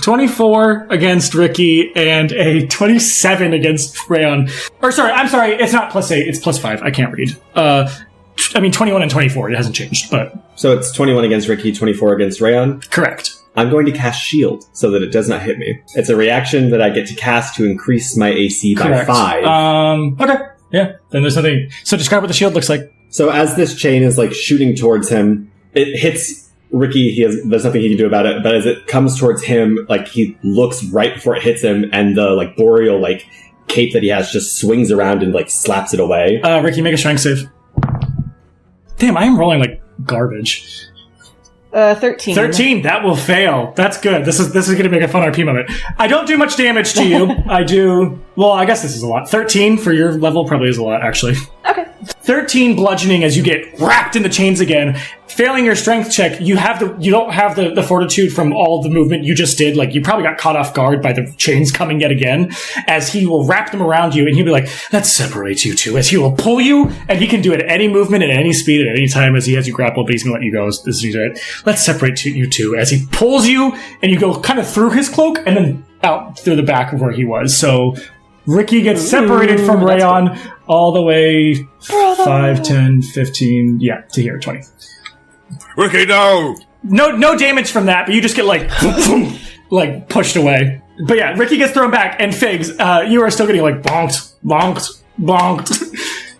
24 against Ricky and a 27 against Rayon. Or I'm sorry, it's not +8, it's +5. I can't read. 21 and 24, it hasn't changed, but...
So it's 21 against Ricky, 24 against Rayon?
Correct.
I'm going to cast Shield so that it does not hit me. It's a reaction that I get to cast to increase my AC by 5.
Okay. Yeah, then there's nothing... So describe what the shield looks like.
So as this chain is like shooting towards him, it hits Ricky. There's nothing he can do about it. But as it comes towards him, like he looks right before it hits him, and the like boreal like cape that he has just swings around and like slaps it away.
Ricky, make a strength save. Damn, I am rolling like garbage.
13.
13, that will fail. That's good. This is going to make a fun RP moment. I don't do much damage to you. I do... Well, I guess this is a lot. 13 for your level probably is a lot, actually.
Okay.
13 bludgeoning as you get wrapped in the chains again. Failing your strength check, you don't have the fortitude from all the movement you just did. Like, you probably got caught off guard by the chains coming yet again, as he will wrap them around you, and he'll be like, let's separate you two, as he will pull you, and he can do it at any movement, at any speed, at any time, as he has you grappled, but he's gonna let you go as you do it. Let's separate you two, as he pulls you, and you go kind of through his cloak, and then out through the back of where he was. So Ricky gets separated from Rayon all the way 5, 10, 15, to here, 20.
Ricky, no!
No damage from that, but you just get like pushed away. But yeah, Ricky gets thrown back, and Figs, you are still getting like bonked.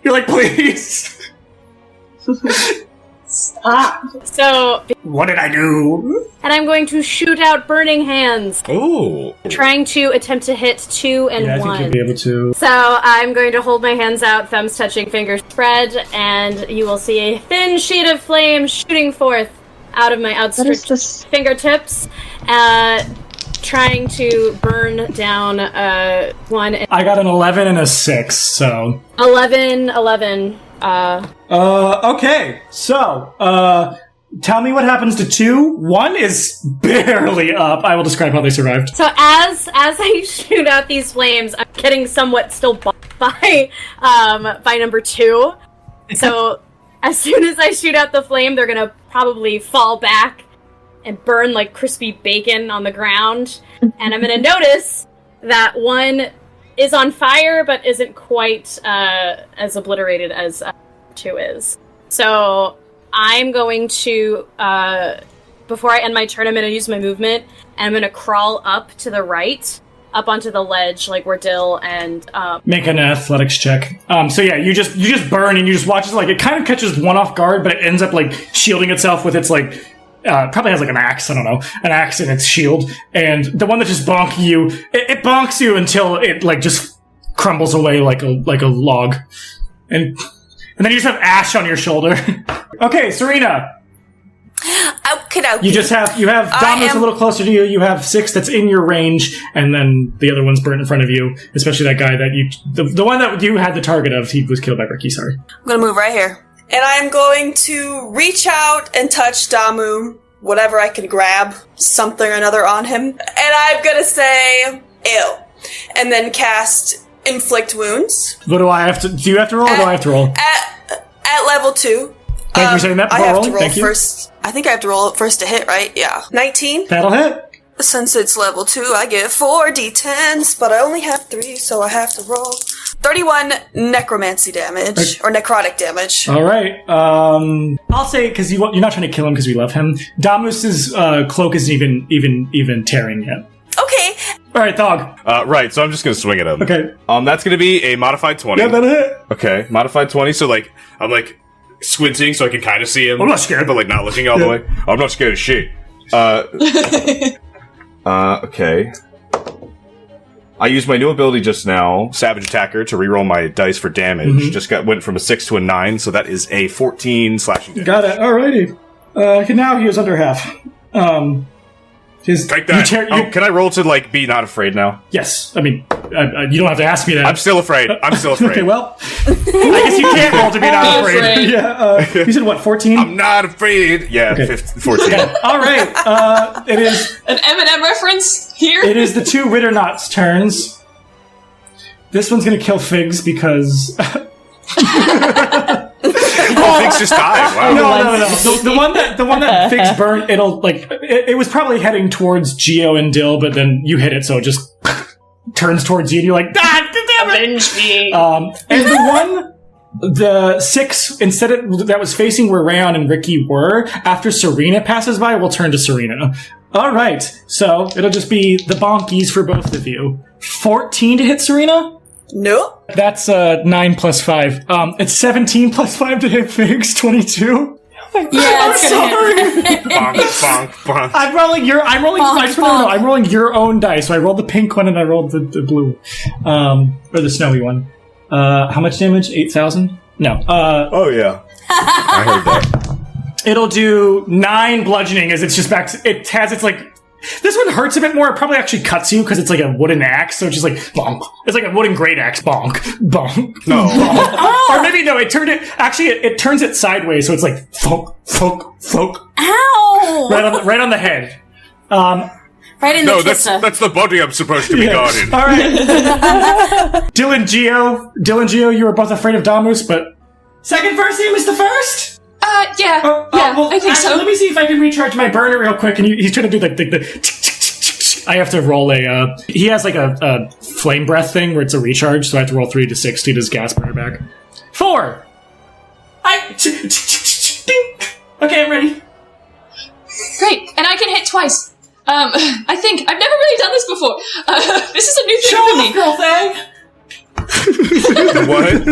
You're like, please.
Stop.
So,
what did I do?
and I'm going to shoot out Burning Hands,
Ooh.
trying to attempt to hit 2 and
Yeah, I
1.
think you'll be able to.
So I'm going to hold my hands out, thumbs touching, fingers spread, and you will see a thin sheet of flame shooting forth out of my outstretched fingertips, trying to burn down one.
I got an 11 and a 6, so
11.
Okay, so, tell me what happens to 2. 1 is barely up. I will describe how they survived.
So as I shoot out these flames, I'm getting somewhat still bumped by number 2. So as soon as I shoot out the flame, they're gonna probably fall back and burn like crispy bacon on the ground. And I'm gonna notice that 1 is on fire, but isn't quite as obliterated as 2 is. So I'm going to, before I end my turn, I'm going to use my movement, and I'm going to crawl up to the right, up onto the ledge, like where Dill and...
Make an athletics check. So yeah, you just burn, and you just watch it, like, it kind of catches one off guard, but it ends up, like, shielding itself with its, like... probably has like an axe, I don't know, an axe in its shield, and the one that just bonks you, it bonks you until it like just crumbles away like a log, and then you just have ash on your shoulder. Okay, Serena.
Okey-dokey.
You have Damus a little closer to you. You have 6 that's in your range, and then the other one's burnt in front of you. Especially that guy that the one that you had the target of. He was killed by Ricky. Sorry.
I'm gonna move right here. And I'm going to reach out and touch Damu, whatever I can grab, something or another on him. And I'm gonna say, ew. And then cast Inflict Wounds.
What do I have to, do you have to roll or do I have to roll?
At level 2.
Thank you for saying that
I
before
have
rolling.
to roll
Thank you.
first. I think I have to roll it first to hit, right? Yeah. 19.
That'll hit.
Since it's level 2, I get 4 d10s, but I only have 3, so I have to roll 31 necromancy damage, or necrotic damage.
All right. I'll say, because you're not trying to kill him because we love him. Damus's cloak isn't even tearing yet.
Okay.
All right, Thog.
Right, so I'm just gonna swing at him.
Okay.
That's gonna be a modified 20.
Yeah, that'll hit.
Okay, modified 20, so like, I'm like squinting so I can kind of see him.
I'm not scared.
But like not looking all the way. I'm not scared of shit. Okay. I used my new ability just now, Savage Attacker, to reroll my dice for damage.
Mm-hmm.
Went from a 6 to a 9, so that is a 14 slashing damage.
Got it. Alrighty. Now he is under half.
Take that. Can I roll to like be not afraid now?
Yes. I mean, you don't have to ask me that.
I'm still afraid.
Okay, well, I guess you can't roll to be not afraid. Yeah. You said what? 14?
I'm not afraid. Yeah.
Okay.
14.
All right. It is
an Eminem reference here.
It is the 2 Ritternauts' turns. This one's gonna kill Figs because.
Figs just died. Wow.
No. The one that Figs burnt, it'll like it was probably heading towards Geo and Dill, but then you hit it, so it just turns towards you, and you're like, damn it!
Avenge me.
And the 6 that was facing where Rayon and Ricky were, after Serena passes by, will turn to Serena. All right, so it'll just be the bonkies for both of you. 14 to hit Serena.
Nope.
That's 9 plus 5. It's 17 plus 5 to hit Figs. 22.
Yeah,
I'm sorry.
bonk.
I'm rolling
I'm rolling your own dice. So I rolled the pink one and I rolled the blue, or the snowy one. How much damage? 8,000? No.
Oh yeah. I heard that.
It'll do 9 bludgeoning as it's just back. It has its like. This one hurts a bit more. It probably actually cuts you because it's like a wooden axe, so it's just like bonk. It's like a wooden great axe, bonk, bonk.
No,
or maybe no. It turned it. Actually, it turns it sideways, so it's like folk.
Ow!
Right on the head.
Right in the
No, that's the body I'm supposed to be guarding.
All right. Dylan Geo, you were both afraid of Damus, but second first name is the first.
Yeah, I think so.
Let me see if I can recharge my burner real quick. And he's trying to do the I have to roll a. He has like a flame breath thing where it's a recharge, so I have to roll 3 to 6 to get his gas burner back. 4. Ding. Okay, I'm ready.
Great, and I can hit twice. I think I've never really done this before. This is a new thing for me.
Girl thing.
What?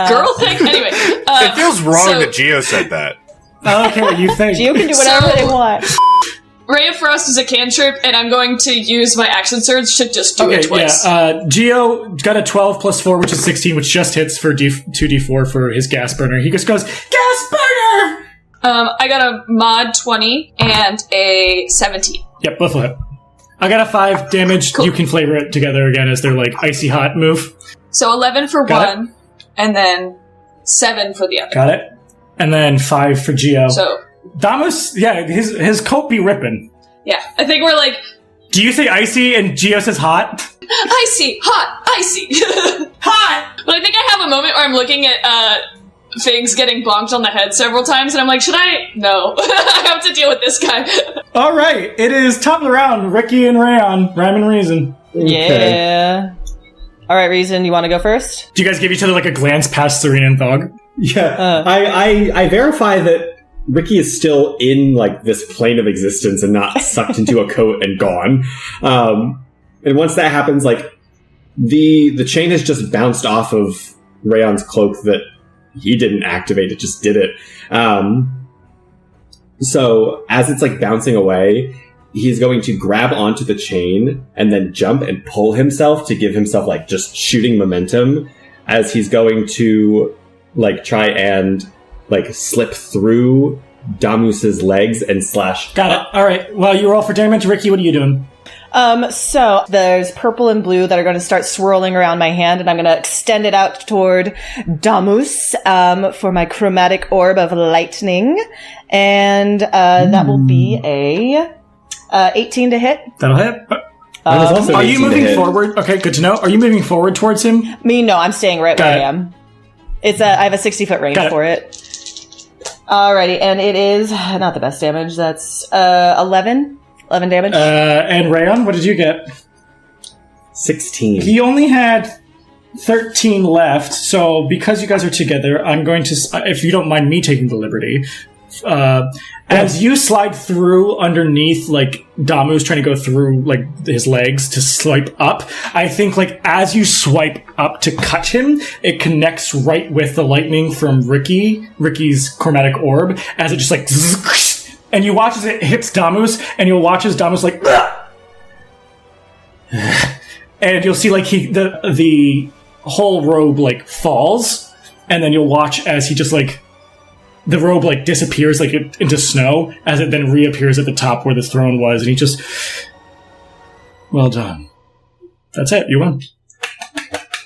Girl thing. Anyway,
It feels wrong that Gio said that.
I don't care what you think.
You can do whatever they want.
Ray of Frost is a cantrip, and I'm going to use my action surge to just do it twice.
Gio got a 12 plus 4, which is 16, which just hits for 2d4 for his gas burner. He just goes, gas burner!
I got a mod 20 and a 17.
Yep, both will hit. I got a 5 damage.
Cool.
You can flavor it together again as their, like, icy hot move.
So 11 for
Got
one, and then 7 for the other.
Got it? And then 5 for Gio.
So,
Damus, yeah, his coat be ripping.
yeah, I think we're like,
Do you say icy and Gio says hot?
icy, hot, icy.
Hot!
But I think I have a moment where I'm looking at, Figs getting bonked on the head several times, and I'm like, should I? No. I have to deal with this guy.
All right, it is top of the round. Ricky and Rayon, Rhyme and Reason.
Yeah. All right, Reason, you want to go first?
Do you guys give each other like a glance past Serena and Thog?
Yeah, I verify that Ricky is still in like this plane of existence and not sucked into a coat and gone. And once that happens, like the chain has just bounced off of Rayon's cloak that he didn't activate; it just did it. So as it's like bouncing away, he's going to grab onto the chain and then jump and pull himself to give himself like just shooting momentum as he's going to like try and like slip through Damus's legs and slash.
Got it. All right. Well, you roll for damage. Ricky, what are you doing?
So there's purple and blue that are going to start swirling around my hand, and I'm going to extend it out toward Damus, for my chromatic orb of lightning. And, that will be a, 18 to hit.
That'll hit.
Also
Are you
18 to
moving
hit.
forward? Okay, good to know. Are you moving forward towards him?
No, I'm staying right
Got
where
it.
I am. I have a 60-foot range
Got it.
for it. Alrighty, and it is not the best damage. That's 11 damage.
And Rayon, what did you get?
16.
He only had 13 left, so because you guys are together, I'm going to, if you don't mind me taking the liberty, as you slide through underneath, like, Damu's trying to go through, like, his legs to swipe up, I think, like, as you swipe up to cut him, it connects right with the lightning from Ricky's chromatic orb, as it just, like, and you watch as it hits Damus, and you'll watch as Damus, like, and you'll see, like, the whole robe, like, falls, and then you'll watch as he just, like, the robe, like, disappears, like, into snow, as it then reappears at the top where the throne was, and he just... Well done. That's it, you won.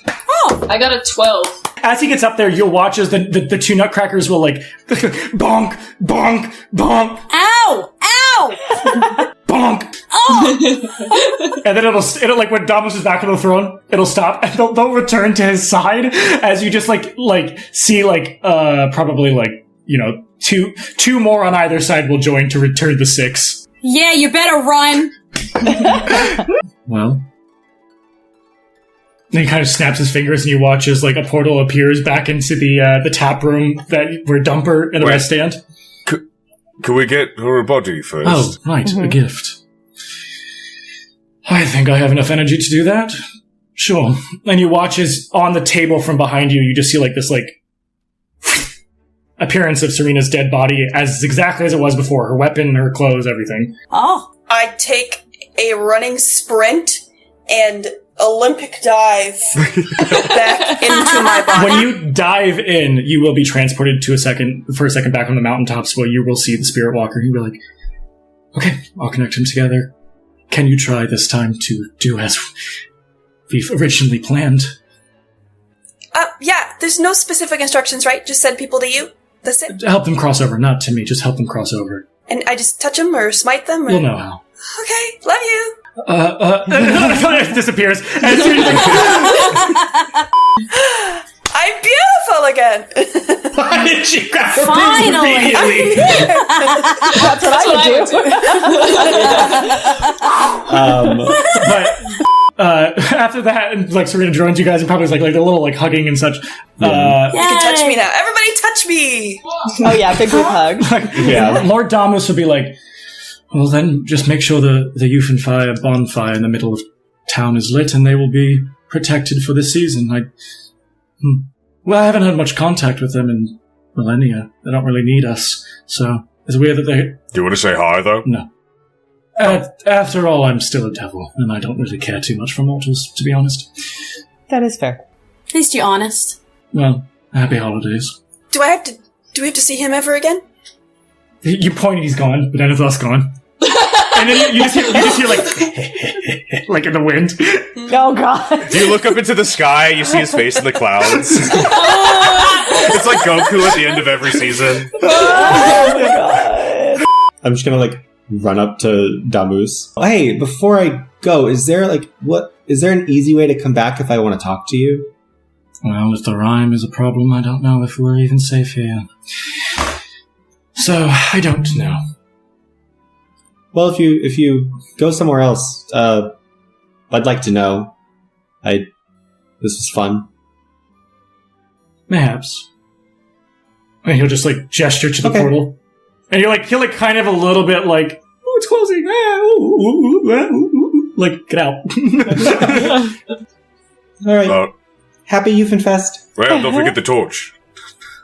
Oh!
I got a 12.
As he gets up there, you'll watch as the two nutcrackers will, like, bonk, bonk, bonk,
Ow! Ow!
bonk,
Oh!
and then it'll like, when Damus is back on the throne, it'll stop, and they'll return to his side, as you just, like, see, like, probably, like, you know, two more on either side will join to return the 6.
Yeah, you better run.
Well. Then he kind of snaps his fingers, and you watch as, like, a portal appears back into the tap room where Dumper and the rest stand.
Could we get her body first?
Oh, right, a gift. I think I have enough energy to do that. Sure. And you watch as on the table from behind you, you just see, like, this, like, appearance of Serena's dead body as exactly as it was before. Her weapon, her clothes, everything.
Oh.
I take a running sprint and Olympic dive back into my body.
When you dive in, you will be transported for a second back on the mountaintops where you will see the Spirit Walker. You'll be like, okay, I'll connect them together. Can you try this time to do as we've originally planned?
Yeah, there's no specific instructions, right? Just send people to you. That's it.
Help them cross over, not to me. Just help them cross over.
And I just touch them or smite them? Or...
You'll know how.
Okay, love you.
It disappears. And
I'm beautiful! beautiful again.
Why did she grab her
Finally.
immediately?
That's what I would do.
But after that, and like Serena joins you guys, and probably is like they're little like hugging and such.
You can touch me now. Everybody touch me.
Oh yeah, big group hug.
Lord Damus would be like, well, then just make sure the Jufenfather bonfire in the middle of town is lit, and they will be protected for this season. Well, I haven't had much contact with them in millennia. They don't really need us, so it's weird that they...
Do you want to say hi, though?
No. After all, I'm still a devil, and I don't really care too much for mortals, to be honest.
That is fair.
At least you're honest.
Well, happy holidays.
Do we have to see him ever again?
You point and he's gone, but then it's us gone. And then you just hear like, like in the wind.
Oh god.
Do you look up into the sky, you see his face in the clouds? It's like Goku at the end of every season.
Oh my god.
I'm just gonna like run up to Damus. Oh, hey, before I go, is there an easy way to come back if I want to talk to you?
Well, if the rhyme is a problem, I don't know if we're even safe here. So, I don't know.
Well, if you go somewhere else, I'd like to know. This was fun.
Mayhaps. And he'll just like gesture to the
Okay.
portal. And he'll like kind of a little bit like, oh, it's closing. Like, get out.
All right. Happy Jufenfest.
Well, don't forget the torch.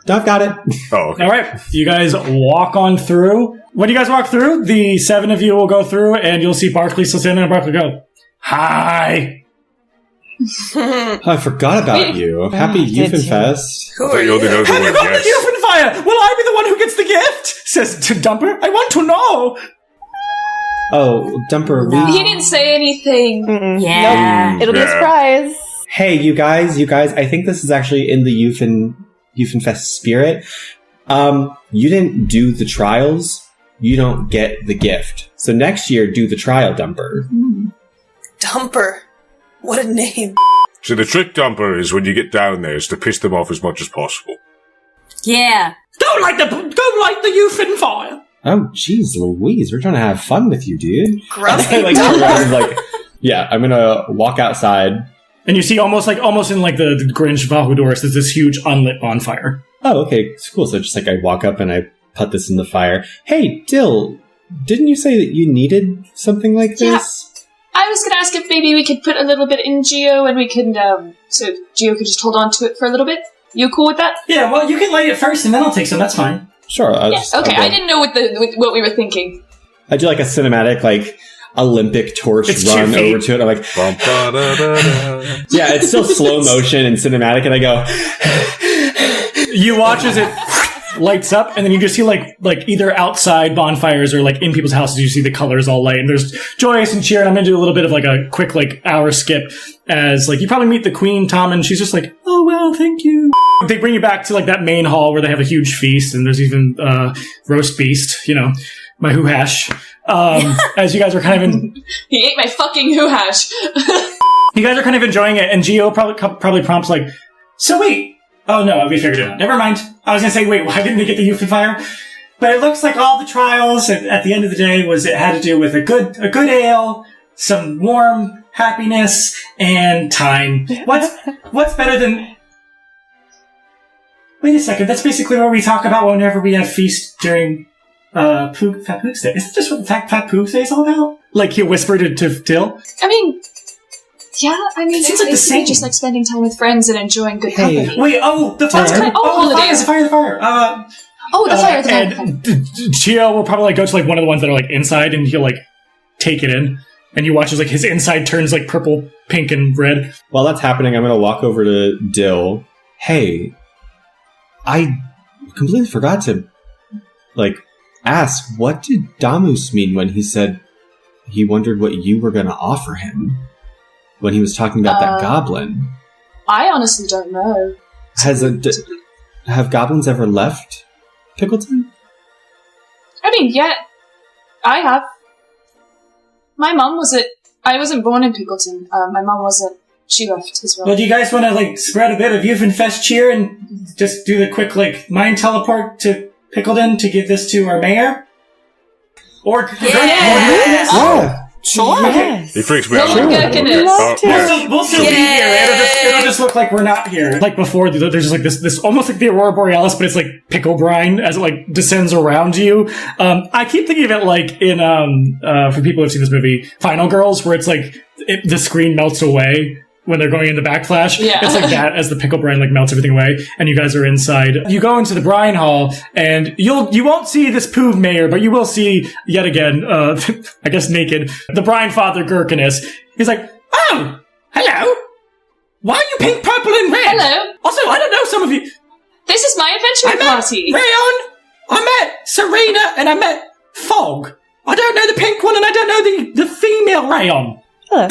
I've got it.
Oh, okay.
All right. You guys walk on through. When you guys walk through, the 7 of you will go through, and you'll see Barkley still standing there, and Barkley go, hi.
Oh, I forgot about you. Happy Jufenfest.
Who
I thought
are
you only
you?
know the
Have you
word
got the
yes.
Jufenfather? Will I be the one who gets the gift? Says to Dumper. I want to know.
Oh, Dumper,
He didn't say anything.
Yeah.
Nope. It'll be a
Yeah.
surprise.
Hey, you guys, I think this is actually in the Jufenfest spirit. You didn't do the trials, you don't get the gift. So next year, do the trial, Dumper.
Dumper. What a name.
So the trick, Dumper, is when you get down there is to piss them off as much as possible.
Yeah.
Don't light the Jufenfire.
Oh, jeez, Louise, we're trying to have fun with you, dude.
Grumpy.
Like, turn around and like, yeah, I'm gonna walk outside.
And you see almost in like the Grinch Vahudoris, there's this huge unlit bonfire.
Oh, okay, it's cool. So just like I walk up and I put this in the fire. Hey, Dill, didn't you say that you needed something like this?
I was gonna ask if maybe we could put a little bit in Geo and we can, so Geo could just hold on to it for a little bit. You cool with that?
Yeah, well, you can light it first, and then I'll take some. That's fine.
Sure.
Okay, I didn't know with what we were thinking.
I do like a cinematic, like, Olympic torch
It's
run
2 feet.
over to it. I'm like,
Bum-ba-da-da-da.
yeah, it's still slow motion and cinematic, and I go,
You watch as it lights up, and then you just see like either outside bonfires or like in people's houses. You see the colors all light, and there's joyous and cheer. And I'm gonna do a little bit of like a quick like hour skip as like you probably meet the Queen, Tom, and she's just like, oh well, thank you. They bring you back to like that main hall where they have a huge feast, and there's even roast beast. You know, my hoo hash. As you guys are kind of in.
He ate my fucking hoo hash.
You guys are kind of enjoying it, and Gio probably prompts like, so wait. Oh no, we figured it out. Never mind. I was gonna say, wait, why didn't they get the Jufenfather? But it looks like all the trials at the end of the day it had to do with a good ale, some warm happiness, and time. What's better than? Wait a second. That's basically what we talk about whenever we have feast during Fat Poog's Day. Isn't this what Fat Poog's Day is all about? Like he whispered it to Dill.
I mean, yeah, I mean,
Seems
it's
like the
basically
same.
just like spending time with friends and enjoying good
Hey.
company.
Wait, the fire!
kind of- holidays.
The fire!
The fire.
And Gio will probably like go to like one of the ones that are like inside, and he'll like take it in, and you watch as like his inside turns like purple, pink, and red.
while that's happening, I'm gonna walk over to Dill. Hey, I completely forgot to, like, ask, what did Damus mean when he said he wondered what you were gonna offer him? When he was talking about that goblin.
I honestly don't know.
Have goblins ever left Pickleton?
I mean, yeah, I have. My mom I wasn't born in Pickleton. My mom wasn't She left as well.
Well, do you guys want to, like, spread a bit of Jufenfest cheer and just do the quick, like, mind teleport to Pickledon to give this to our mayor? Or...
Yes!
Oh!
Sure.
Okay.
He freaks me out.
We'll still be here. It'll just look like we're not here. Like before, there's just like this almost like the Aurora Borealis, but it's like pickle brine as it like descends around you. I keep thinking of it like in for people who've seen this movie, Final Girls, where it's like the screen melts away when they're going into backflash.
Yeah.
It's like that as the pickle brine like melts everything away, and you guys are inside. You go into the brine hall, and you won't see this poo mayor, but you will see yet again, I guess naked, the Jufenfather Gherkiness. He's like, oh, hello. Why are you pink, purple, and red?
Hello.
Also, I don't know some of you.
This is my adventure party.
Rayon, I met Serena, and I met Fog. I don't know the pink one, and I don't know the female Rayon.
Hello.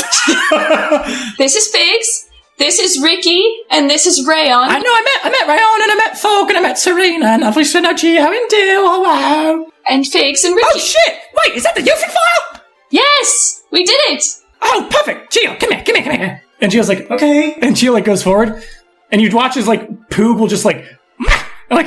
This is Figs, this is Ricky, and this is Rayon.
I know, I met Rayon, and I met Fog, and I met Serena, and I've listened to Gio and Dill, oh wow.
And Figs and Ricky.
Oh shit! Wait, is that the Jufenfather?
Yes! We did it!
Oh, perfect! Gio, come here. And Gio's like, okay. And Gio like goes forward, and you'd watch as like Poog will just like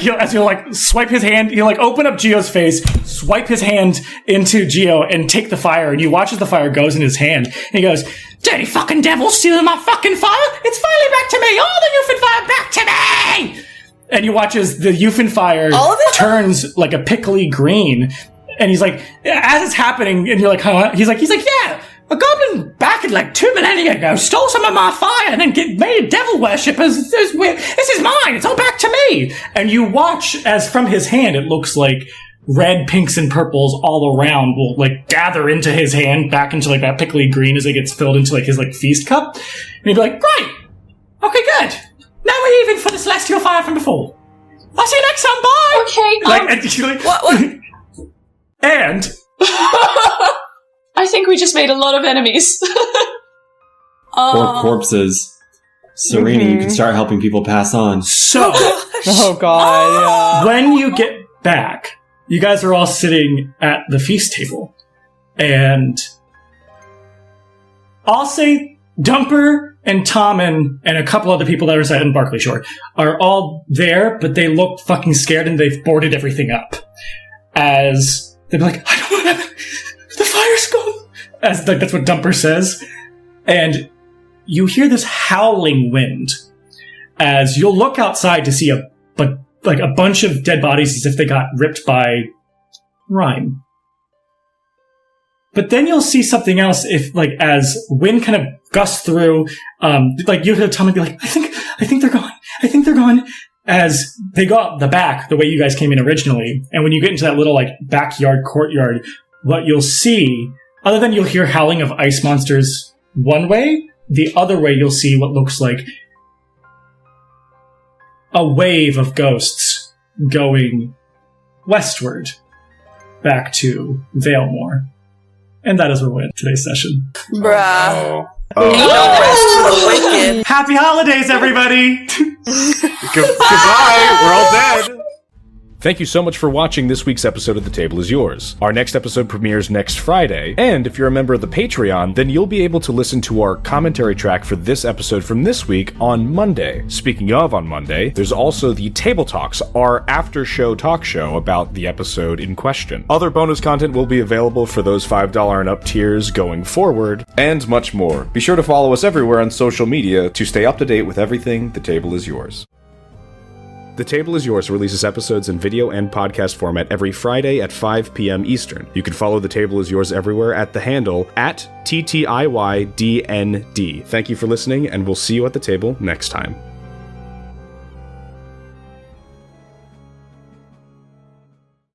he'll like swipe his hand, he'll like open up Gio's face, swipe his hand into Gio, and take the fire, and you watch as the fire goes in his hand, and he goes, dirty fucking devil stealing my fucking fire! It's finally back to me! All the Jufenfire back to me! And you watch as the Jufenfire turns like a pickly green, and he's like, as it's happening, and you're like, huh? He's like, yeah! A goblin back in like 2 millennia ago stole some of my fire and then made devil worshippers. This is mine. It's all back to me. And you watch as from his hand, it looks like red, pinks, and purples all around will like gather into his hand back into like that pickly green as it gets filled into like his like feast cup. And he'd be like, great. Okay, good. Now we're even for the celestial fire from before. I'll see you next time. Bye.
Okay.
And she's like,
What?
And
I think we just made a lot of enemies.
Or corpses. Serena, you can start helping people pass on.
so
Oh god, yeah.
when you get back, you guys are all sitting at the feast table, and I'll say Dumper and Tommen and a couple other people that are inside in Barclay Shore are all there, but they look fucking scared and they've boarded everything up. As they're like, I don't know what the fire's gone. As like that's what Dumper says, and you hear this howling wind. As you'll look outside to see a bunch of dead bodies as if they got ripped by rime. But then you'll see something else if like as wind kind of gusts through, like you hear Tommen be like, I think they're gone. As they go out the back, the way you guys came in originally, and when you get into that little like backyard courtyard, what you'll see, other than you'll hear howling of ice monsters one way, the other way you'll see what looks like a wave of ghosts going westward back to Valemore. And that is where we're in today's session.
Bruh.
Oh.
Ain't no rest for the wicked.
Happy holidays, everybody!
Goodbye. We're all dead.
Thank you so much for watching this week's episode of The Table is Yours. Our next episode premieres next Friday, and if you're a member of the Patreon, then you'll be able to listen to our commentary track for this episode from this week on Monday. Speaking of on Monday, there's also the Table Talks, our after-show talk show about the episode in question. Other bonus content will be available for those $5 and up tiers going forward, and much more. Be sure to follow us everywhere on social media to stay up to date with everything The Table is Yours. The Table is Yours releases episodes in video and podcast format every Friday at 5 p.m. Eastern. You can follow The Table is Yours everywhere at the handle @TTIYDND. Thank you for listening, and we'll see you at the table next time.